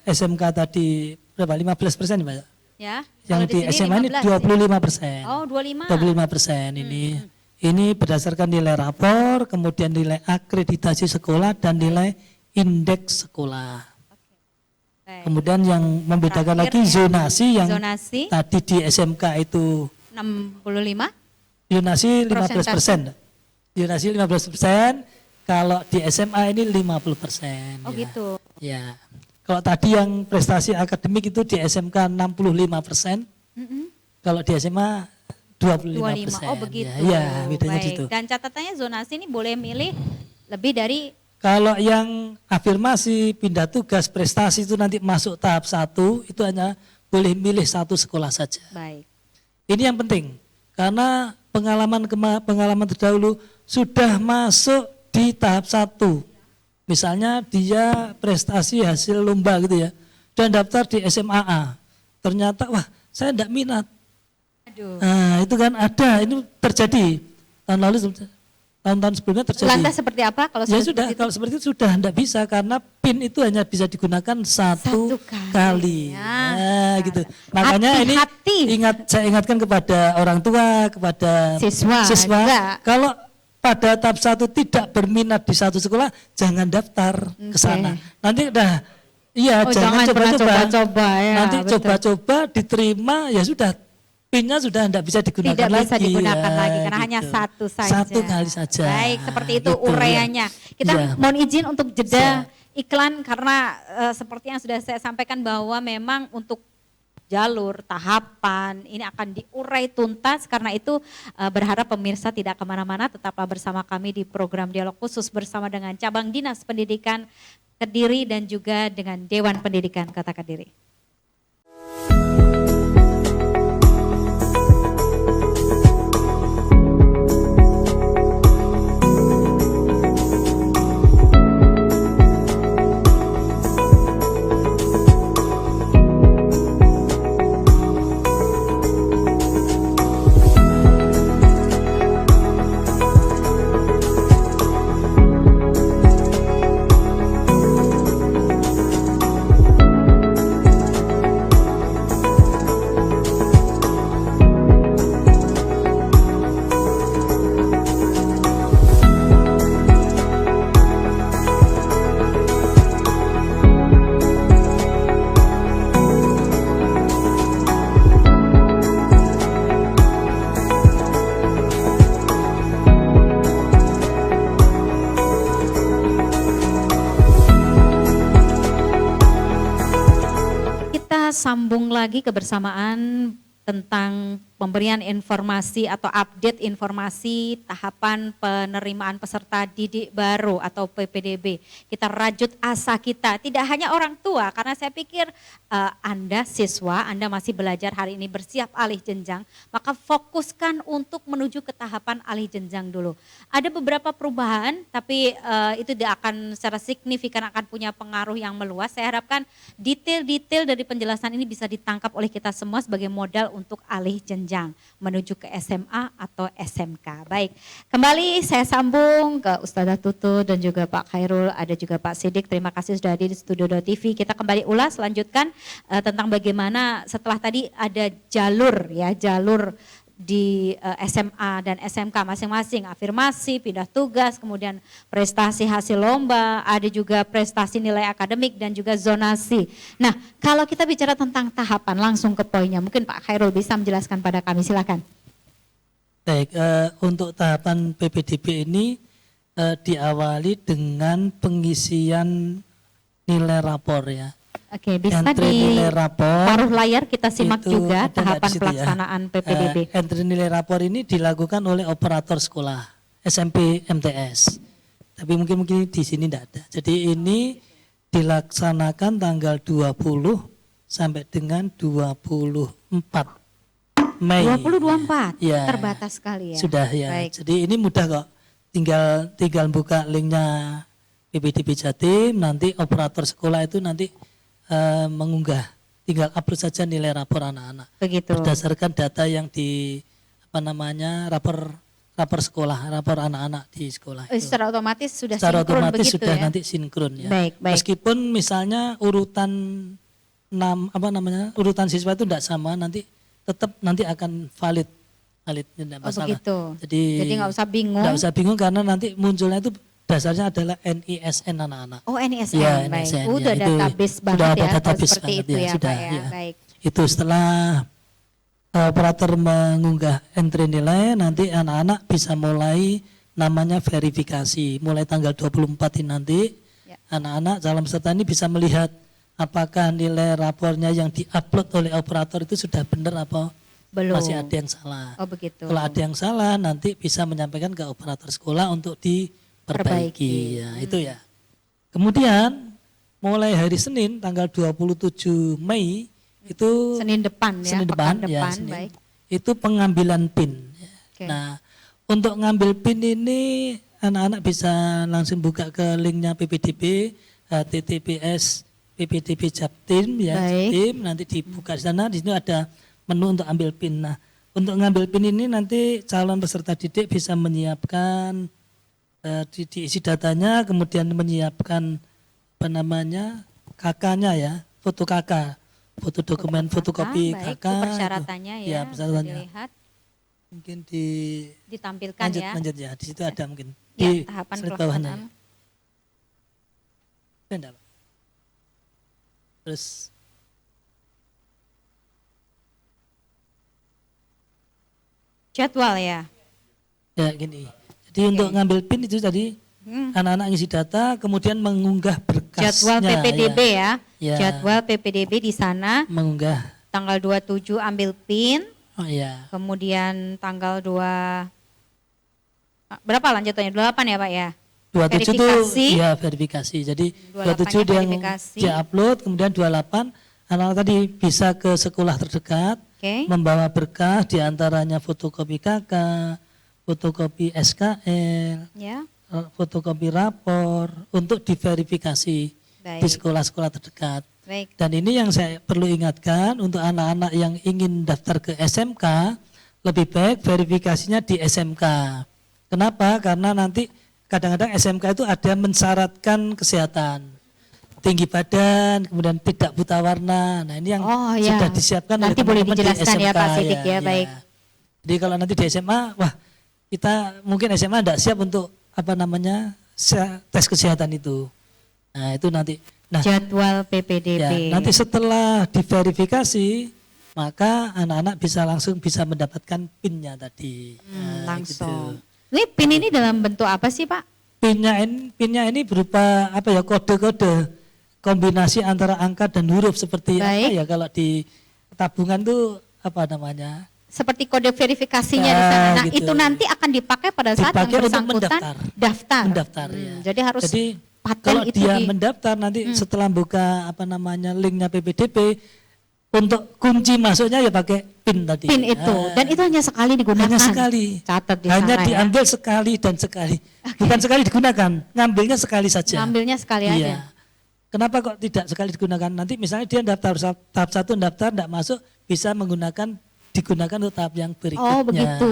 SMK tadi berapa? 15% Pak? Ya. Yang kalau di sini SMA ini 15 ya. 25%. Oh 25. 25% ini. Ini berdasarkan nilai rapor, kemudian nilai akreditasi sekolah dan nilai indeks sekolah. Baik. Kemudian yang membedakan Terakhir lagi ya, zonasi yang zonasi tadi di SMK itu 65. zonasi 15%. Zonasi 15%, kalau di SMA ini 50%. Oh ya. gitu. Ya. Kalau tadi yang prestasi akademik itu di SMK 65%, Mm-mm. kalau di SMA 25%. 25. Oh begitu. Ya, bedanya Baik. di situ. Dan catatannya zonasi ini boleh milih lebih dari Kalau yang afirmasi pindah tugas prestasi itu nanti masuk tahap 1, itu hanya boleh milih satu sekolah saja. baik. Ini yang penting karena pengalaman terdahulu sudah masuk di tahap 1. Misalnya dia prestasi hasil lomba gitu ya, dan daftar di SMAA. Ternyata wah saya tidak minat. Aduh. Nah itu kan ada, ini terjadi tahun lalu, tahun-tahun sebelumnya terjadi. Lantas seperti apa kalau Ya sudah sudah, seperti itu? kalau seperti itu sudah tidak bisa karena PIN itu hanya bisa digunakan satu kali. Ya. Nah, gitu. Makanya Hati-hati. ini saya ingatkan kepada orang tua, kepada Siswa juga. kalau pada tahap 1 tidak berminat di satu sekolah, jangan daftar ke sana. Nanti udah, iya Oh, jangan pernah coba-coba. coba-coba ya. Nanti betul. coba-coba diterima, ya sudah. PIN-nya sudah tidak bisa digunakan Tidak lagi. bisa digunakan ya, lagi karena hanya gitu. satu saja. Satu kali saja. Baik, seperti itu Gitu, uraiannya. Kita Ya. mohon izin untuk jeda Siap. iklan karena seperti yang sudah saya sampaikan bahwa memang untuk jalur, tahapan ini akan diurai tuntas. Karena itu berharap pemirsa tidak kemana-mana, tetaplah bersama kami di program Dialog Khusus bersama dengan Cabang Dinas Pendidikan Kediri dan juga dengan Dewan Pendidikan Kota Kediri. Kita sambung lagi kebersamaan tentang pemberian informasi atau update informasi tahapan penerimaan peserta didik baru atau PPDB. Kita rajut asa kita, tidak hanya orang tua, karena saya pikir Anda siswa, Anda masih belajar hari ini bersiap alih jenjang, maka fokuskan untuk menuju ke tahapan alih jenjang dulu. Ada beberapa perubahan, tapi itu tidak akan secara signifikan akan punya pengaruh yang meluas. Saya harapkan detail-detail dari penjelasan ini bisa ditangkap oleh kita semua sebagai modal untuk alih jenjang menuju ke SMA atau SMK. Baik, kembali saya sambung ke Ustazah Tutu dan juga Pak Khairul, ada juga Pak Sidik. Terima kasih sudah hadir di Studio TV. Kita kembali ulas, lanjutkan tentang bagaimana setelah tadi ada jalur ya, jalur di SMA dan SMK masing-masing, afirmasi, pindah tugas, kemudian prestasi hasil lomba, ada juga prestasi nilai akademik dan juga zonasi. Nah, kalau kita bicara tentang tahapan, langsung ke poinnya, mungkin Pak Khairul bisa menjelaskan pada kami, silakan. Baik, untuk tahapan PPDB ini diawali dengan pengisian nilai rapor ya. Oke, bisa Entry di nilai rapor paruh layar kita simak itu juga ada nggak tahapan di situ ya? pelaksanaan PPDB. Entry nilai rapor ini dilakukan oleh operator sekolah SMP MTS. Tapi mungkin di sini tidak ada. Jadi ini dilaksanakan tanggal 20 sampai dengan 24 Mei. 2024, Ya, terbatas sekali ya. Sudah ya. Baik. Jadi ini mudah kok. Tinggal buka linknya PPDB Jatim, nanti operator sekolah itu nanti mengunggah, tinggal upload saja nilai rapor anak-anak Begitu. berdasarkan data yang di rapor sekolah, rapor anak-anak di sekolah itu. Secara otomatis sudah Secara sinkron otomatis begitu sudah ya. nanti sinkron ya. Baik, baik. Meskipun misalnya urutan urutan siswa itu tidak sama, nanti tetap nanti akan valid tidak Oh masalah. begitu. Jadi nggak usah bingung. Nggak usah bingung karena nanti munculnya itu dasarnya adalah NISN anak-anak. Oh, NISN, Ya, baik. NISN, Udah ya, database sudah banget ada ya, kalau database seperti banget, itu ya, ya, sudah, Pak ya. ya. Baik. Itu setelah operator mengunggah entry nilai, nanti anak-anak bisa mulai namanya verifikasi. Mulai tanggal 24 ini nanti, Ya. anak-anak calon peserta ini bisa melihat apakah nilai rapornya yang diupload oleh operator itu sudah benar apa Belum. masih ada yang salah. Oh, begitu. Kalau ada yang salah nanti bisa menyampaikan ke operator sekolah untuk diperbaiki. Ya, itu ya. Kemudian mulai hari Senin tanggal 27 Mei itu Senin depan ya, Senin pekan depan, ya, depan, Senin. baik. Itu pengambilan PIN. Oke. Nah, untuk ngambil PIN ini anak-anak bisa langsung buka ke linknya PPDB, https PPDB Japtim ya, Baik. Japtim, nanti dibuka di sana, di sini ada menu untuk ambil PIN. Nah, untuk ngambil PIN ini nanti calon peserta didik bisa menyiapkan diisi datanya, kemudian menyiapkan apa namanya KK-nya ya, foto KK, foto dokumen, fotokopi baik. KK. Itu persyaratannya itu. ya, Ya, persyaratannya. bisa dilihat, Mungkin ditampilkan ya. lanjut ya, di situ ada mungkin. Ya, Di tahapan slide bawahnya. pelaksanaan. Enggak, Pak. Terus Jadwal ya. ya gini. Jadi untuk ngambil PIN itu tadi anak-anak ngisi data, kemudian mengunggah berkasnya. Jadwal PPDB ya. Ya. Jadwal PPDB di sana Mengunggah. tanggal 27 ambil PIN, Oh iya. kemudian tanggal 2 berapa lanjutannya? 28 ya, Pak ya? 27 itu Verifikasi. ya verifikasi. Jadi 28 27 dia yang verifikasi. di-upload, kemudian 28 anak-anak tadi bisa ke sekolah terdekat, Oke. membawa berkas diantaranya fotokopi KK, fotokopi SKL, Ya. fotokopi rapor untuk diverifikasi Baik. di sekolah-sekolah terdekat. Baik. Dan ini yang saya perlu ingatkan untuk anak-anak yang ingin daftar ke SMK, lebih baik verifikasinya di SMK. Kenapa? Karena nanti kadang-kadang SMK itu ada mensyaratkan kesehatan, tinggi badan, kemudian tidak buta warna. Nah ini yang Oh, ya. sudah disiapkan Nanti oleh boleh teman-teman di dijelaskan ya, SMK. Pak Sidik ya, baik. Jadi kalau nanti di SMA, wah kita mungkin SMA tidak siap untuk apa namanya tes kesehatan itu. Nah itu nanti. Nah Jadwal PPDB. ya, nanti setelah diverifikasi maka anak-anak bisa langsung bisa mendapatkan PIN-nya tadi. Nah, Langsung. gitu. Ini PIN ini dalam bentuk apa sih, Pak? PIN-nya ini berupa apa ya, kode-kode kombinasi antara angka dan huruf seperti apa Baik. ya kalau di tabungan tuh apa namanya? Seperti kode verifikasinya di Ya, sana. Nah, gitu. itu nanti akan dipakai pada saat Dipakai yang untuk bersangkutan daftar. Mendaftar ya. Jadi harus paten kalau itu dia di mendaftar nanti setelah buka apa namanya linknya PPDB, untuk kunci masuknya ya pakai PIN tadi. PIN itu. Ah, Dan itu hanya sekali digunakan. hanya sekali. Catat di Hanya sana ya. diambil sekali dan sekali. Bukan sekali digunakan, ngambilnya sekali saja. Ngambilnya sekali Iya. aja. Kenapa kok tidak sekali digunakan? Nanti misalnya dia daftar tahap 1 daftar tidak masuk, bisa digunakan untuk tahap yang berikutnya. Oh, begitu.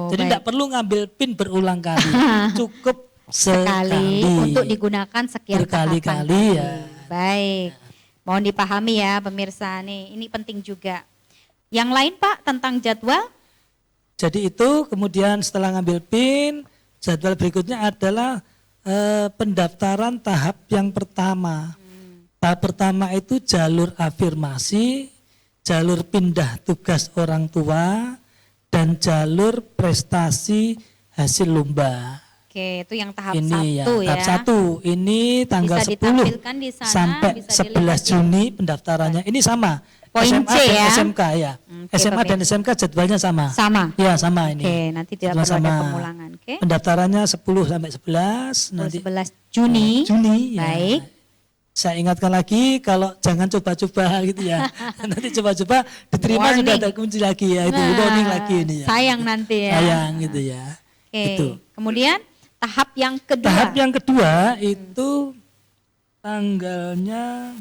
Jadi Baik. tidak perlu ngambil PIN berulang kali, cukup Sekali sekali. untuk digunakan sekian Berkali-kali tahapan ya. tadi. Baik. Mohon dipahami ya pemirsa nih, ini penting juga. Yang lain Pak tentang jadwal? Jadi itu kemudian setelah ngambil PIN, jadwal berikutnya adalah pendaftaran tahap yang pertama. Tahap pertama itu jalur afirmasi, jalur pindah tugas orang tua, dan jalur prestasi hasil lomba. Oke, itu yang tahap Ini ya, 1 ya. tahap 1 ini tanggal Bisa 10 ditampilkan di sana, sampai bisa 11 dilihat ya. Juni pendaftarannya. Ini sama. Poin SMA C dan ya. SMK ya. Oke, SMA dan pemirsa. SMK jadwalnya sama. Sama. Ya, sama ini. Oke, nanti tidak Jadwal perlu ada sama. pengulangan. Oke. Pendaftarannya 10 sampai 11 nanti 11 Juni. Juni ya. Baik. Saya ingatkan lagi kalau jangan coba-coba gitu ya. Nanti coba-coba diterima Warning. sudah ada kunci lagi ya, itu Nah, warning lagi ini ya. Sayang nanti ya. Sayang gitu ya. Oke. Itu. Kemudian tahap yang kedua. Tahap yang kedua itu tanggalnya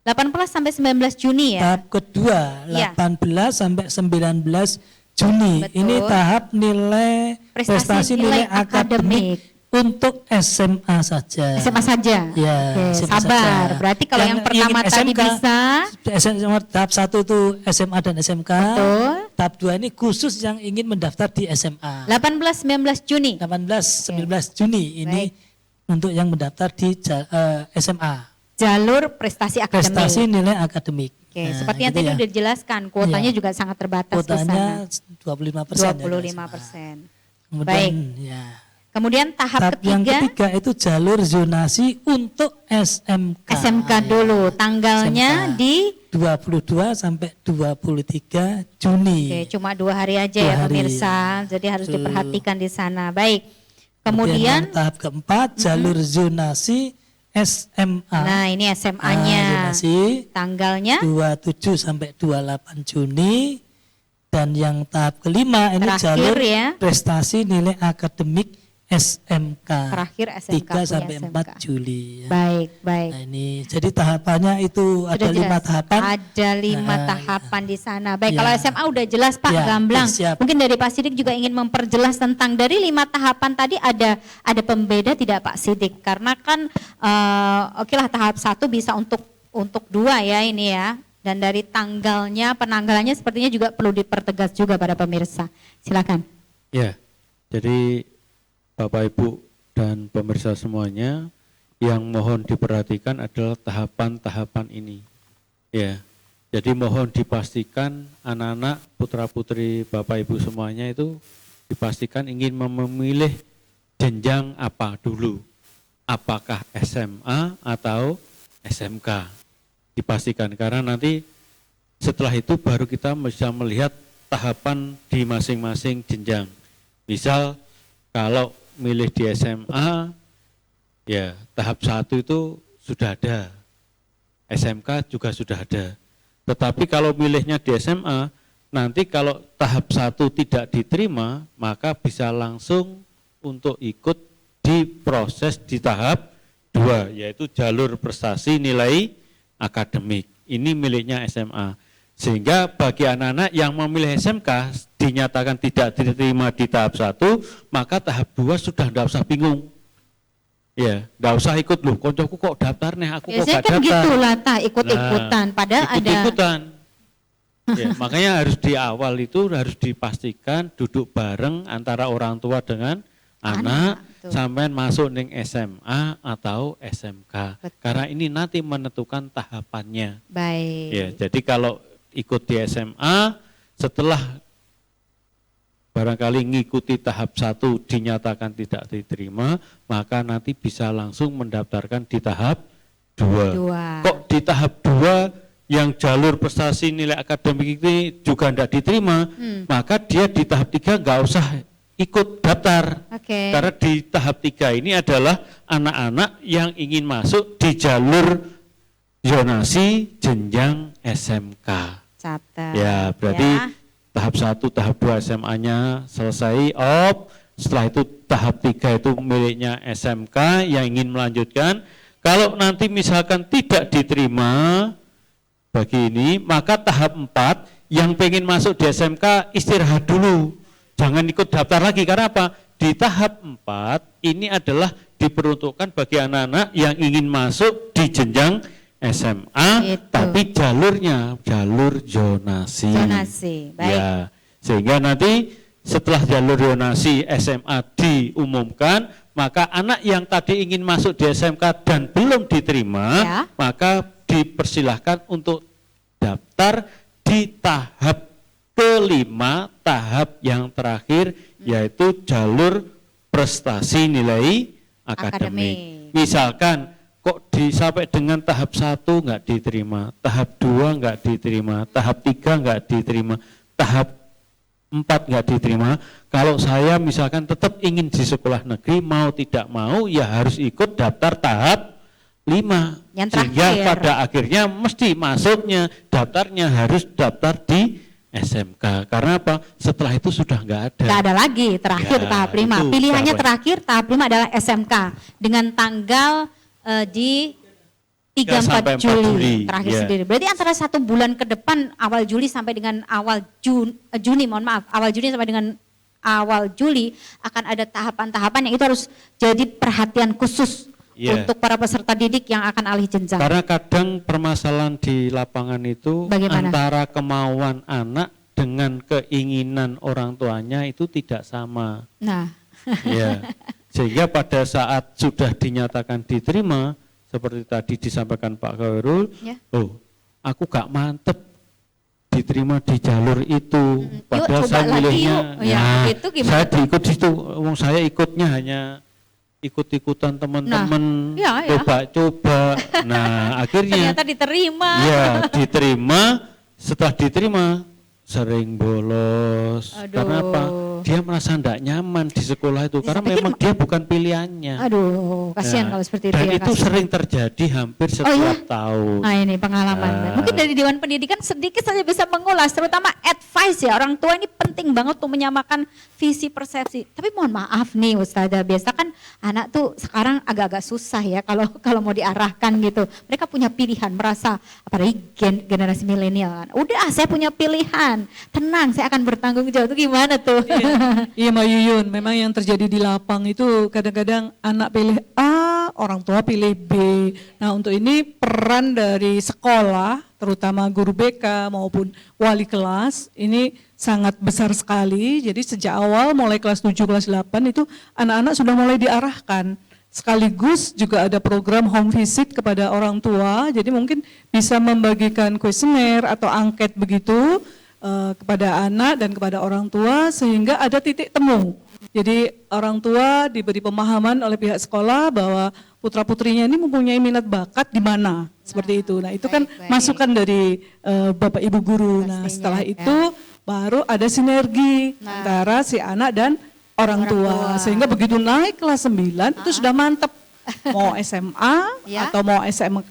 18 sampai 19 Juni ya. tahap kedua Iya. 18 sampai 19 Juni. Betul. Ini tahap nilai prestasi nilai akademik untuk SMA saja. SMA saja. Ya, Oke, SMA sabar. saja. Berarti kalau yang pertama ingin tadi SMK, bisa. SMA tahap 1 itu SMA dan SMK. Betul. tahap 2 ini khusus yang ingin mendaftar di SMA. 18-19 Juni. 18-19 Juni ini untuk yang mendaftar di SMA. Jalur prestasi akademik. Prestasi nilai akademik. Oke, Nah, seperti yang gitu tadi ya. udah dijelaskan, kuotanya Iya. juga sangat terbatas di Kuotanya sana. 25%. 25%. Kemudian Baik. ya. Kemudian tahap Yang ketiga, ketiga itu jalur zonasi untuk SMK. SMK Ya. dulu. Tanggalnya SMK. di 22 sampai 23 Juni. Oke, cuma 2 hari aja 2 ya hari, pemirsa. Jadi harus Betul. diperhatikan di sana. Baik. Kemudian Kemudian, tahap keempat jalur zonasi SMA. nah ini SMA-nya. Zonasi Tanggalnya 27 sampai 28 Juni. Dan yang tahap kelima ini Terakhir jalur ya. prestasi nilai akademik SMK. terakhir SMK 3 punya sampai SMK. 4 Juli. Ya. Baik, baik. Nah ini jadi tahapannya itu ada Sudah 5 jelas. tahapan. Ada 5 Nah, tahapan di sana. Baik, Ya. kalau SMA udah jelas Pak, Ya, gamblang. siap. Mungkin dari Pak Sidik juga ingin memperjelas tentang dari 5 tahapan tadi ada pembeda tidak Pak Sidik? Karena kan oke lah tahap 1 bisa untuk 2 ya ini ya. Dan dari penanggalannya sepertinya juga perlu dipertegas juga pada pemirsa. Silakan. Ya, jadi Bapak Ibu dan pemirsa semuanya, yang mohon diperhatikan adalah tahapan-tahapan ini. Ya, jadi mohon dipastikan anak-anak putra-putri Bapak Ibu semuanya itu dipastikan ingin memilih jenjang apa dulu. Apakah SMA atau SMK? Dipastikan karena nanti setelah itu baru kita bisa melihat tahapan di masing-masing jenjang. Misal kalau milih di SMA, ya tahap 1 itu sudah ada, SMK juga sudah ada. Tetapi kalau milihnya di SMA, nanti kalau tahap 1 tidak diterima, maka bisa langsung untuk ikut di proses di tahap 2, yaitu jalur prestasi nilai akademik. Ini miliknya SMA. Sehingga bagi anak-anak yang memilih SMK dinyatakan tidak diterima di tahap 1, maka tahap 2 sudah tidak usah bingung. Ya, tidak usah ikut loh, koncoku kok daftar nih, aku kok Biasanya gak kan daftar. gitu lah, ikut-ikutan. Padahal ada Ikut-ikutan. Ya, makanya harus di awal itu harus dipastikan duduk bareng antara orang tua dengan anak betul. sampai masuk ning SMA atau SMK. Betul. Karena ini nanti menentukan tahapannya. baik. Ya, jadi kalau ikut di SMA setelah barangkali ngikuti tahap 1 dinyatakan tidak diterima, maka nanti bisa langsung mendaftarkan di tahap 2. Dua. Kok di tahap 2 yang jalur prestasi nilai akademik ini juga tidak diterima, maka dia di tahap 3 nggak usah ikut daftar. Oke. Karena di tahap 3 ini adalah anak-anak yang ingin masuk di jalur zonasi jenjang SMK. Catat. Ya, berarti ya. tahap 1, tahap 2 SMA-nya selesai, setelah itu tahap 3 itu miliknya SMK yang ingin melanjutkan. Kalau nanti misalkan tidak diterima bagi ini, maka tahap 4 yang pengen masuk di SMK istirahat dulu. Jangan ikut daftar lagi, karena apa? Di tahap 4 ini adalah diperuntukkan bagi anak-anak yang ingin masuk di jenjang SMA, Gitu. tapi jalurnya jalur zonasi. Zonasi, baik. Ya, sehingga nanti setelah jalur zonasi SMA diumumkan, maka anak yang tadi ingin masuk di SMK dan belum diterima, Ya. maka dipersilahkan untuk daftar di tahap kelima, tahap yang terakhir, yaitu jalur prestasi nilai akademik. Misalkan kok sampai dengan tahap 1 nggak diterima, tahap 2 nggak diterima, tahap 3 nggak diterima, tahap 4 nggak diterima. Kalau saya misalkan tetap ingin di sekolah negeri, mau tidak mau ya harus ikut daftar tahap 5. Yang Sehingga terakhir. pada akhirnya mesti masuknya, daftarnya harus daftar di SMK. Karena apa? Setelah itu sudah nggak ada. Nggak ada lagi, terakhir Ya, tahap 5. itu Pilihannya tahap- terakhir tahap 5 adalah SMK dengan tanggal di 3-4 sampai 4 Juli, terakhir ya. sendiri. Berarti antara 1 bulan ke depan awal Juli sampai dengan awal Juni, mohon maaf, awal Juni sampai dengan awal Juli akan ada tahapan-tahapan yang itu harus jadi perhatian khusus Ya. untuk para peserta didik yang akan alih jenjang. Karena kadang permasalahan di lapangan itu Bagaimana? antara kemauan anak dengan keinginan orang tuanya itu tidak sama. Nah, Ya. Sehingga pada saat sudah dinyatakan diterima, seperti tadi disampaikan Pak Khairul, ya. oh aku gak mantep diterima di jalur itu, padahal coba saya lagi milihnya, yuk. Ya, itu gimana saya tuh? diikut situ, wong saya ikutnya hanya ikut-ikutan teman-teman, ya, ya. coba-coba, nah akhirnya Ternyata diterima. ya diterima, setelah diterima sering bolos. Aduh. Karena apa? Dia merasa tidak nyaman di sekolah itu, karena pikir memang dia bukan pilihannya. Aduh, kasihan Nah, kalau seperti itu dan ya. itu kasihan. sering terjadi hampir setiap tahun. Nah ini pengalaman. Nah. Mungkin dari Dewan Pendidikan sedikit saja bisa mengulas, terutama advice ya. Orang tua ini penting banget untuk menyamakan visi persepsi. Tapi mohon maaf nih Ustazah, biasa kan anak tuh sekarang agak-agak susah ya kalau mau diarahkan gitu. Mereka punya pilihan, merasa apalagi generasi milenial kan. Udah saya punya pilihan, tenang saya akan bertanggung jawab. Itu gimana tuh? Iya Mbak Yuyun, memang yang terjadi di lapang itu kadang-kadang anak pilih A, orang tua pilih B. Nah untuk ini peran dari sekolah, terutama guru BK maupun wali kelas, ini sangat besar sekali. Jadi sejak awal mulai kelas 7, kelas 8 itu anak-anak sudah mulai diarahkan. Sekaligus juga ada program home visit kepada orang tua, jadi mungkin bisa membagikan kuesioner atau angket begitu, kepada anak dan kepada orang tua sehingga ada titik temu. Jadi orang tua diberi pemahaman oleh pihak sekolah bahwa putra-putrinya ini mempunyai minat bakat di mana, seperti itu. Nah itu kan baik. masukan dari Bapak Ibu guru. Nah Pastinya, setelah ya. itu baru ada sinergi Nah. antara si anak dan orang tua. Sehingga begitu naik kelas 9 itu sudah mantap. Mau SMA Ya. atau mau SMK,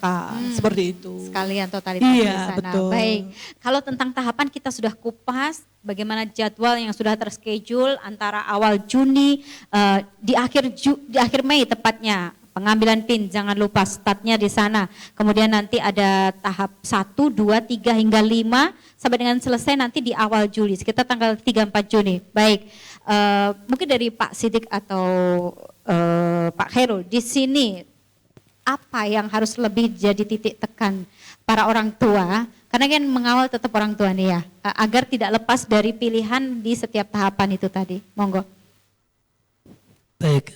seperti itu. Sekalian totalitas Iya, di sana. betul. Baik, kalau tentang tahapan kita sudah kupas bagaimana jadwal yang sudah terschedule antara awal Juni di akhir Mei tepatnya. Pengambilan PIN, jangan lupa startnya di sana. Kemudian nanti ada tahap 1, 2, 3 hingga 5 sampai dengan selesai nanti di awal Juli, sekitar tanggal 3-4 Juni. Baik, mungkin dari Pak Sidik atau Pak Khairul, di sini apa yang harus lebih jadi titik tekan para orang tua, karena kan mengawal tetap orang tua nih ya, agar tidak lepas dari pilihan di setiap tahapan itu tadi. Monggo. Baik,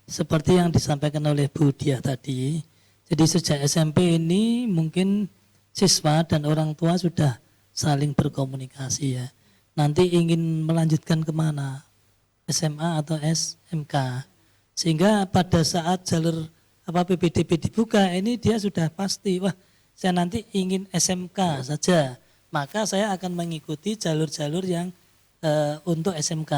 seperti yang disampaikan oleh Bu Diah tadi, jadi sejak SMP ini mungkin siswa dan orang tua sudah saling berkomunikasi ya. Nanti ingin melanjutkan kemana, SMA atau SMK, sehingga pada saat jalur PPDB dibuka ini dia sudah pasti, wah saya nanti ingin SMK saja, maka saya akan mengikuti jalur-jalur yang untuk SMK.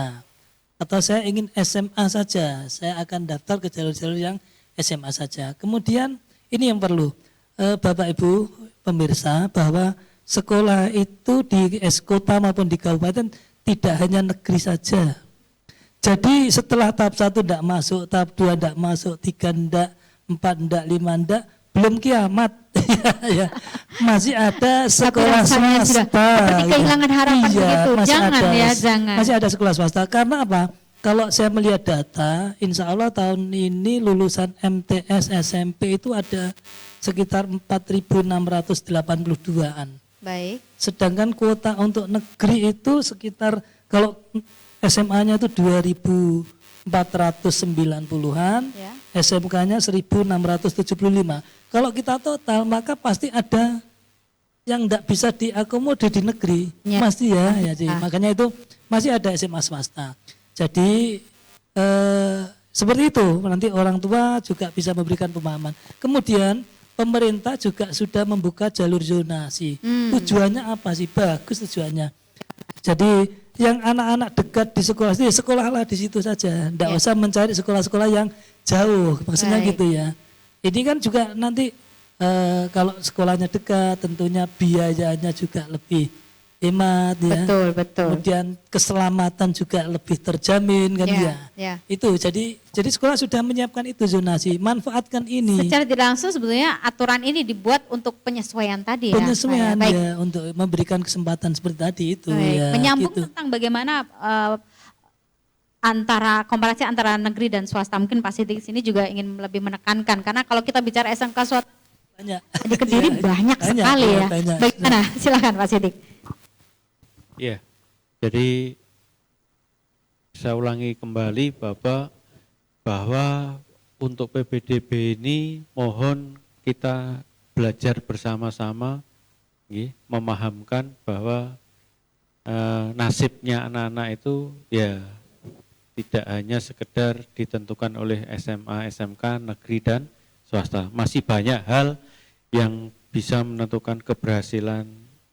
Atau saya ingin SMA saja, saya akan daftar ke jalur-jalur yang SMA saja. Kemudian ini yang perlu Bapak Ibu pemirsa, bahwa sekolah itu di kota maupun di kabupaten tidak hanya negeri saja. Jadi setelah tahap 1 tidak masuk, tahap 2 tidak masuk, 3 tidak, 4 tidak, 5 tidak, belum kiamat. Ya, masih ada sekolah rasanya swasta. sudah seperti kehilangan harapan begitu. masih Jangan ada, ya, jangan. Masih ada sekolah swasta. Karena apa? Kalau saya melihat data, insya Allah tahun ini lulusan MTS SMP itu ada sekitar 4.682-an. Baik. Sedangkan kuota untuk negeri itu sekitar, kalau SMA-nya itu 2.490-an, Ya. SMK-nya 1.675. Kalau kita total maka pasti ada yang tidak bisa diakomodir di negeri, Ya. pasti ya. Jadi makanya itu masih ada SMA swasta. Jadi seperti itu, nanti orang tua juga bisa memberikan pemahaman. Kemudian pemerintah juga sudah membuka jalur zonasi. Tujuannya apa sih? Bagus tujuannya. Jadi yang anak-anak dekat di sekolah itu ya sekolahlah di situ saja. Tidak usah mencari sekolah-sekolah yang jauh. Maksudnya Baik. gitu ya. Ini kan juga nanti kalau sekolahnya dekat tentunya biayanya juga lebih hemat ya. Betul, betul. Kemudian keselamatan juga lebih terjamin kan ya. Ya. Itu jadi sekolah sudah menyiapkan itu zonasi. Manfaatkan ini. Secara tidak langsung sebetulnya aturan ini dibuat untuk penyesuaian tadi ya. Penyesuaian Baik. ya untuk memberikan kesempatan seperti tadi itu Baik. ya. Menyambung gitu. tentang bagaimana komparasi antara negeri dan swasta, mungkin Pak Sidik sini juga ingin lebih menekankan, karena kalau kita bicara SMK swasta Banyak. di Kediri Iya, banyak sekali ya. banyak. Bagaimana? Silakan Pak Sidik. Ya, jadi saya ulangi kembali Bapak bahwa untuk PPDB ini mohon kita belajar bersama-sama, memahamkan bahwa nasibnya anak-anak itu ya tidak hanya sekedar ditentukan oleh SMA, SMK, negeri dan swasta. Masih banyak hal yang bisa menentukan keberhasilan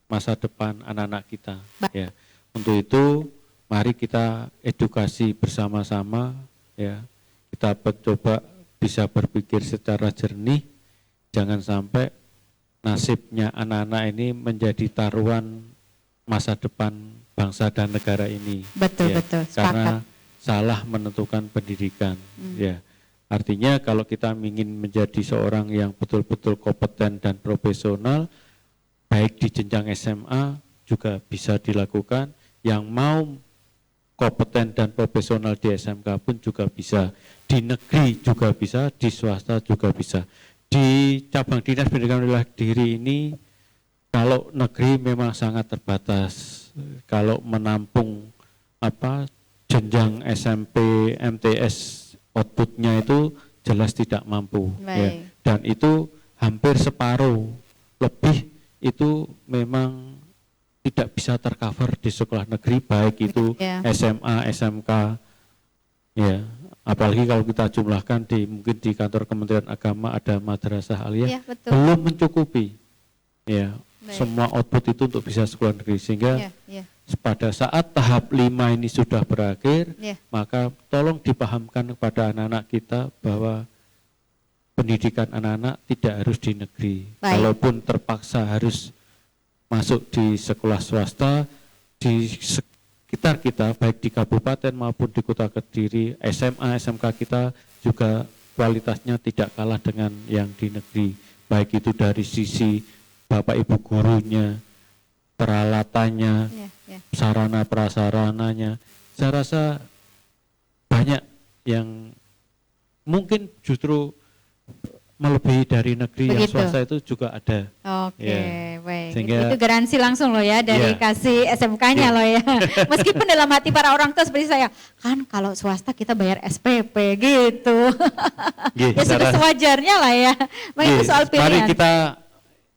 masa depan anak-anak kita. Ya, untuk itu mari kita edukasi bersama-sama, ya. Kita coba bisa berpikir secara jernih, jangan sampai nasibnya anak-anak ini menjadi taruhan masa depan bangsa dan negara ini. Betul, ya, betul. Karena Sepakat. salah menentukan pendidikan. Ya, artinya kalau kita ingin menjadi seorang yang betul-betul kompeten dan profesional, baik di jenjang SMA juga bisa dilakukan. Yang mau kompeten dan profesional di SMK pun juga bisa, di negeri juga bisa, di swasta juga bisa. Di cabang dinas pendidikan wilayah Kediri ini, kalau negeri memang sangat terbatas. Kalau menampung jenjang SMP, MTS, outputnya itu jelas tidak mampu. Ya. Dan itu hampir separuh lebih itu memang tidak bisa tercover di sekolah negeri, baik itu SMA, SMK, ya. Apalagi kalau kita jumlahkan mungkin di kantor Kementerian Agama ada madrasah aliyah, belum mencukupi, ya. Semua output itu untuk bisa sekolah negeri, sehingga pada saat tahap 5 ini sudah berakhir, maka tolong dipahamkan kepada anak-anak kita bahwa pendidikan anak-anak tidak harus di negeri. Kalaupun terpaksa harus masuk di sekolah swasta, di sekitar kita, baik di kabupaten maupun di kota Kediri, SMA, SMK kita juga kualitasnya tidak kalah dengan yang di negeri. Baik itu dari sisi Bapak Ibu gurunya, peralatannya, sarana prasarananya. Saya rasa banyak yang mungkin justru melebihi dari negeri. Begitu. Yang swasta itu juga ada. Baik. Sehingga, itu garansi langsung loh ya dari kasih SMK-nya loh ya. Meskipun dalam hati para orang tua seperti saya, kan kalau swasta kita bayar SPP gitu. Ya sudah sewajarnya lah ya. Itu soal pilihan. Mari kita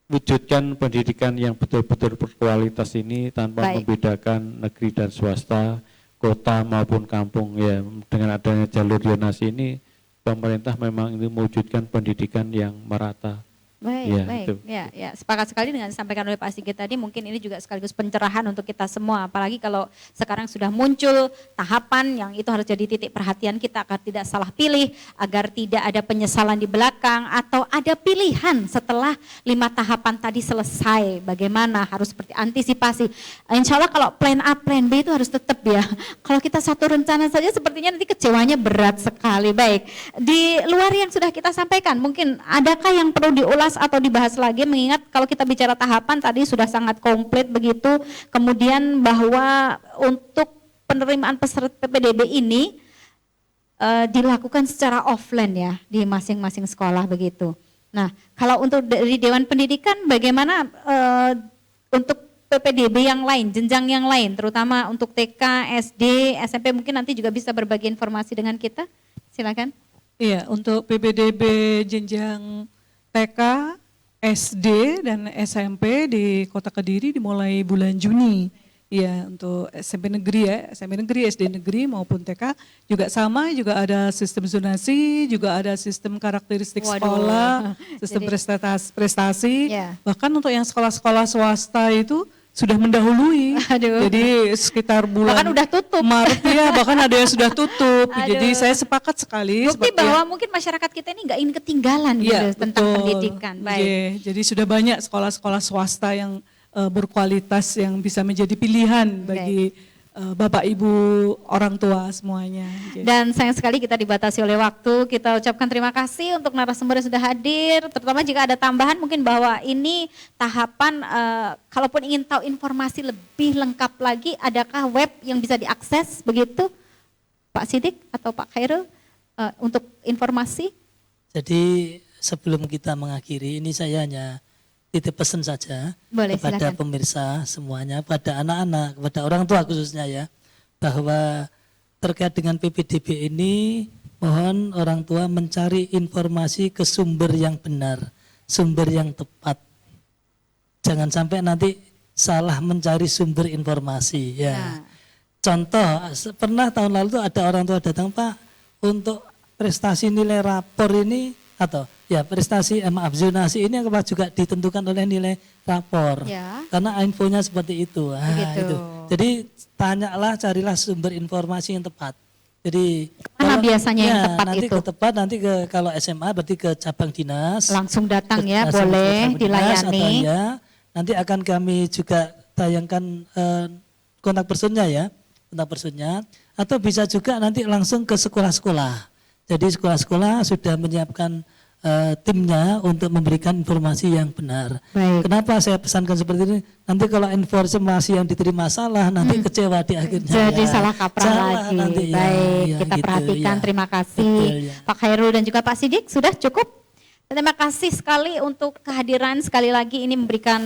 wujudkan pendidikan yang betul-betul berkualitas ini tanpa membedakan negeri dan swasta, kota maupun kampung, ya. Dengan adanya jalur zonasi ini, pemerintah memang ini mewujudkan pendidikan yang merata. Baik. Ya, sepakat sekali dengan disampaikan oleh Pak Sigit tadi. Mungkin ini juga sekaligus pencerahan untuk kita semua. Apalagi kalau sekarang sudah muncul tahapan yang itu harus jadi titik perhatian kita agar tidak salah pilih, agar tidak ada penyesalan di belakang, atau ada pilihan setelah 5 tahapan tadi selesai. Bagaimana harus seperti antisipasi. Insya Allah kalau plan A, plan B itu harus tetap ya. Kalau kita satu rencana saja sepertinya nanti kecewanya berat sekali. Baik, di luar yang sudah kita sampaikan, mungkin adakah yang perlu diulas atau dibahas lagi, mengingat kalau kita bicara tahapan tadi sudah sangat komplit begitu, kemudian bahwa untuk penerimaan peserta PPDB ini dilakukan secara offline ya di masing-masing sekolah begitu. Nah, kalau untuk dari Dewan Pendidikan bagaimana untuk PPDB yang lain, jenjang yang lain, terutama untuk TK, SD, SMP, mungkin nanti juga bisa berbagi informasi dengan kita, silakan. Iya, untuk PPDB jenjang TK, SD, dan SMP di Kota Kediri dimulai bulan Juni. Ya, untuk SMP negeri ya, SMP negeri, SD negeri maupun TK juga sama, juga ada sistem zonasi, juga ada sistem karakteristik sekolah, sistem prestasi. Bahkan untuk yang sekolah-sekolah swasta itu sudah mendahului. Jadi sekitar bulan bahkan udah tutup. Maret ya, bahkan ada yang sudah tutup. Jadi saya sepakat sekali. Bukti bahwa mungkin masyarakat kita ini nggak ingin ketinggalan gitu tentang pendidikan. Baik. Jadi sudah banyak sekolah-sekolah swasta yang berkualitas yang bisa menjadi pilihan bagi Bapak Ibu orang tua semuanya. Dan sayang sekali kita dibatasi oleh waktu. Kita ucapkan terima kasih untuk narasumber yang sudah hadir, terutama jika ada tambahan mungkin bahwa ini tahapan kalaupun ingin tahu informasi lebih lengkap lagi, adakah web yang bisa diakses begitu Pak Sidik atau Pak Khairul untuk informasi? Jadi sebelum kita mengakhiri ini saya hanya titip pesan saja Boleh, kepada silakan. pemirsa semuanya, pada anak-anak, kepada orang tua khususnya ya, bahwa terkait dengan PPDB ini mohon orang tua mencari informasi ke sumber yang benar, sumber yang tepat. Jangan sampai nanti salah mencari sumber informasi ya. Nah. Contoh, pernah tahun lalu tuh ada orang tua datang, Pak, untuk prestasi nilai rapor ini atau ya prestasi zonasi ini apa juga ditentukan oleh nilai rapor. Ya. Karena infonya seperti itu. Ah, Begitu. itu. Jadi tanyalah, carilah sumber informasi yang tepat. Jadi Mana biasanya yang ya, tepat nanti itu? ke tepat nanti ke kalau SMA berarti ke cabang dinas. Langsung datang ya, Langsung ke boleh cabang dinas atau dilayani. ya, nanti akan kami juga tayangkan kontak personnya ya, kontak personnya, atau bisa juga nanti langsung ke sekolah-sekolah. Jadi sekolah-sekolah sudah menyiapkan timnya untuk memberikan informasi yang benar. Baik. Kenapa saya pesankan seperti ini? Nanti kalau informasi yang diterima salah, nanti kecewa di akhirnya. Jadi ya. salah kaprah lagi. Nanti, ya, Baik, ya, kita gitu, perhatikan. ya. Terima kasih Betul, ya. Pak Khairul dan juga Pak Sidik. Sudah cukup? Terima kasih sekali untuk kehadiran. Sekali lagi ini memberikan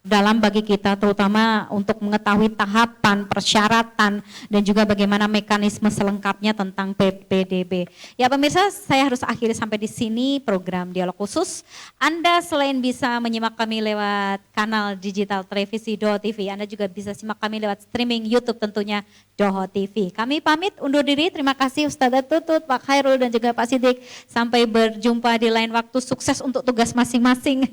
dalam bagi kita, terutama untuk mengetahui tahapan, persyaratan, dan juga bagaimana mekanisme selengkapnya tentang PPDB. Ya pemirsa, saya harus akhiri sampai di sini program Dialog Khusus. Anda selain bisa menyimak kami lewat kanal digital televisi Doho TV, Anda juga bisa simak kami lewat streaming YouTube tentunya Doho TV. Kami pamit undur diri, terima kasih Ustazah Tutut, Pak Khairul, dan juga Pak Sidik. Sampai berjumpa di lain waktu, sukses untuk tugas masing-masing.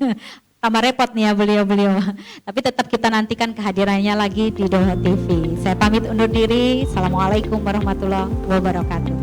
Tambah repot nih ya beliau-beliau. Tapi tetap kita nantikan kehadirannya lagi di Doho TV. Saya pamit undur diri. Assalamualaikum warahmatullahi wabarakatuh.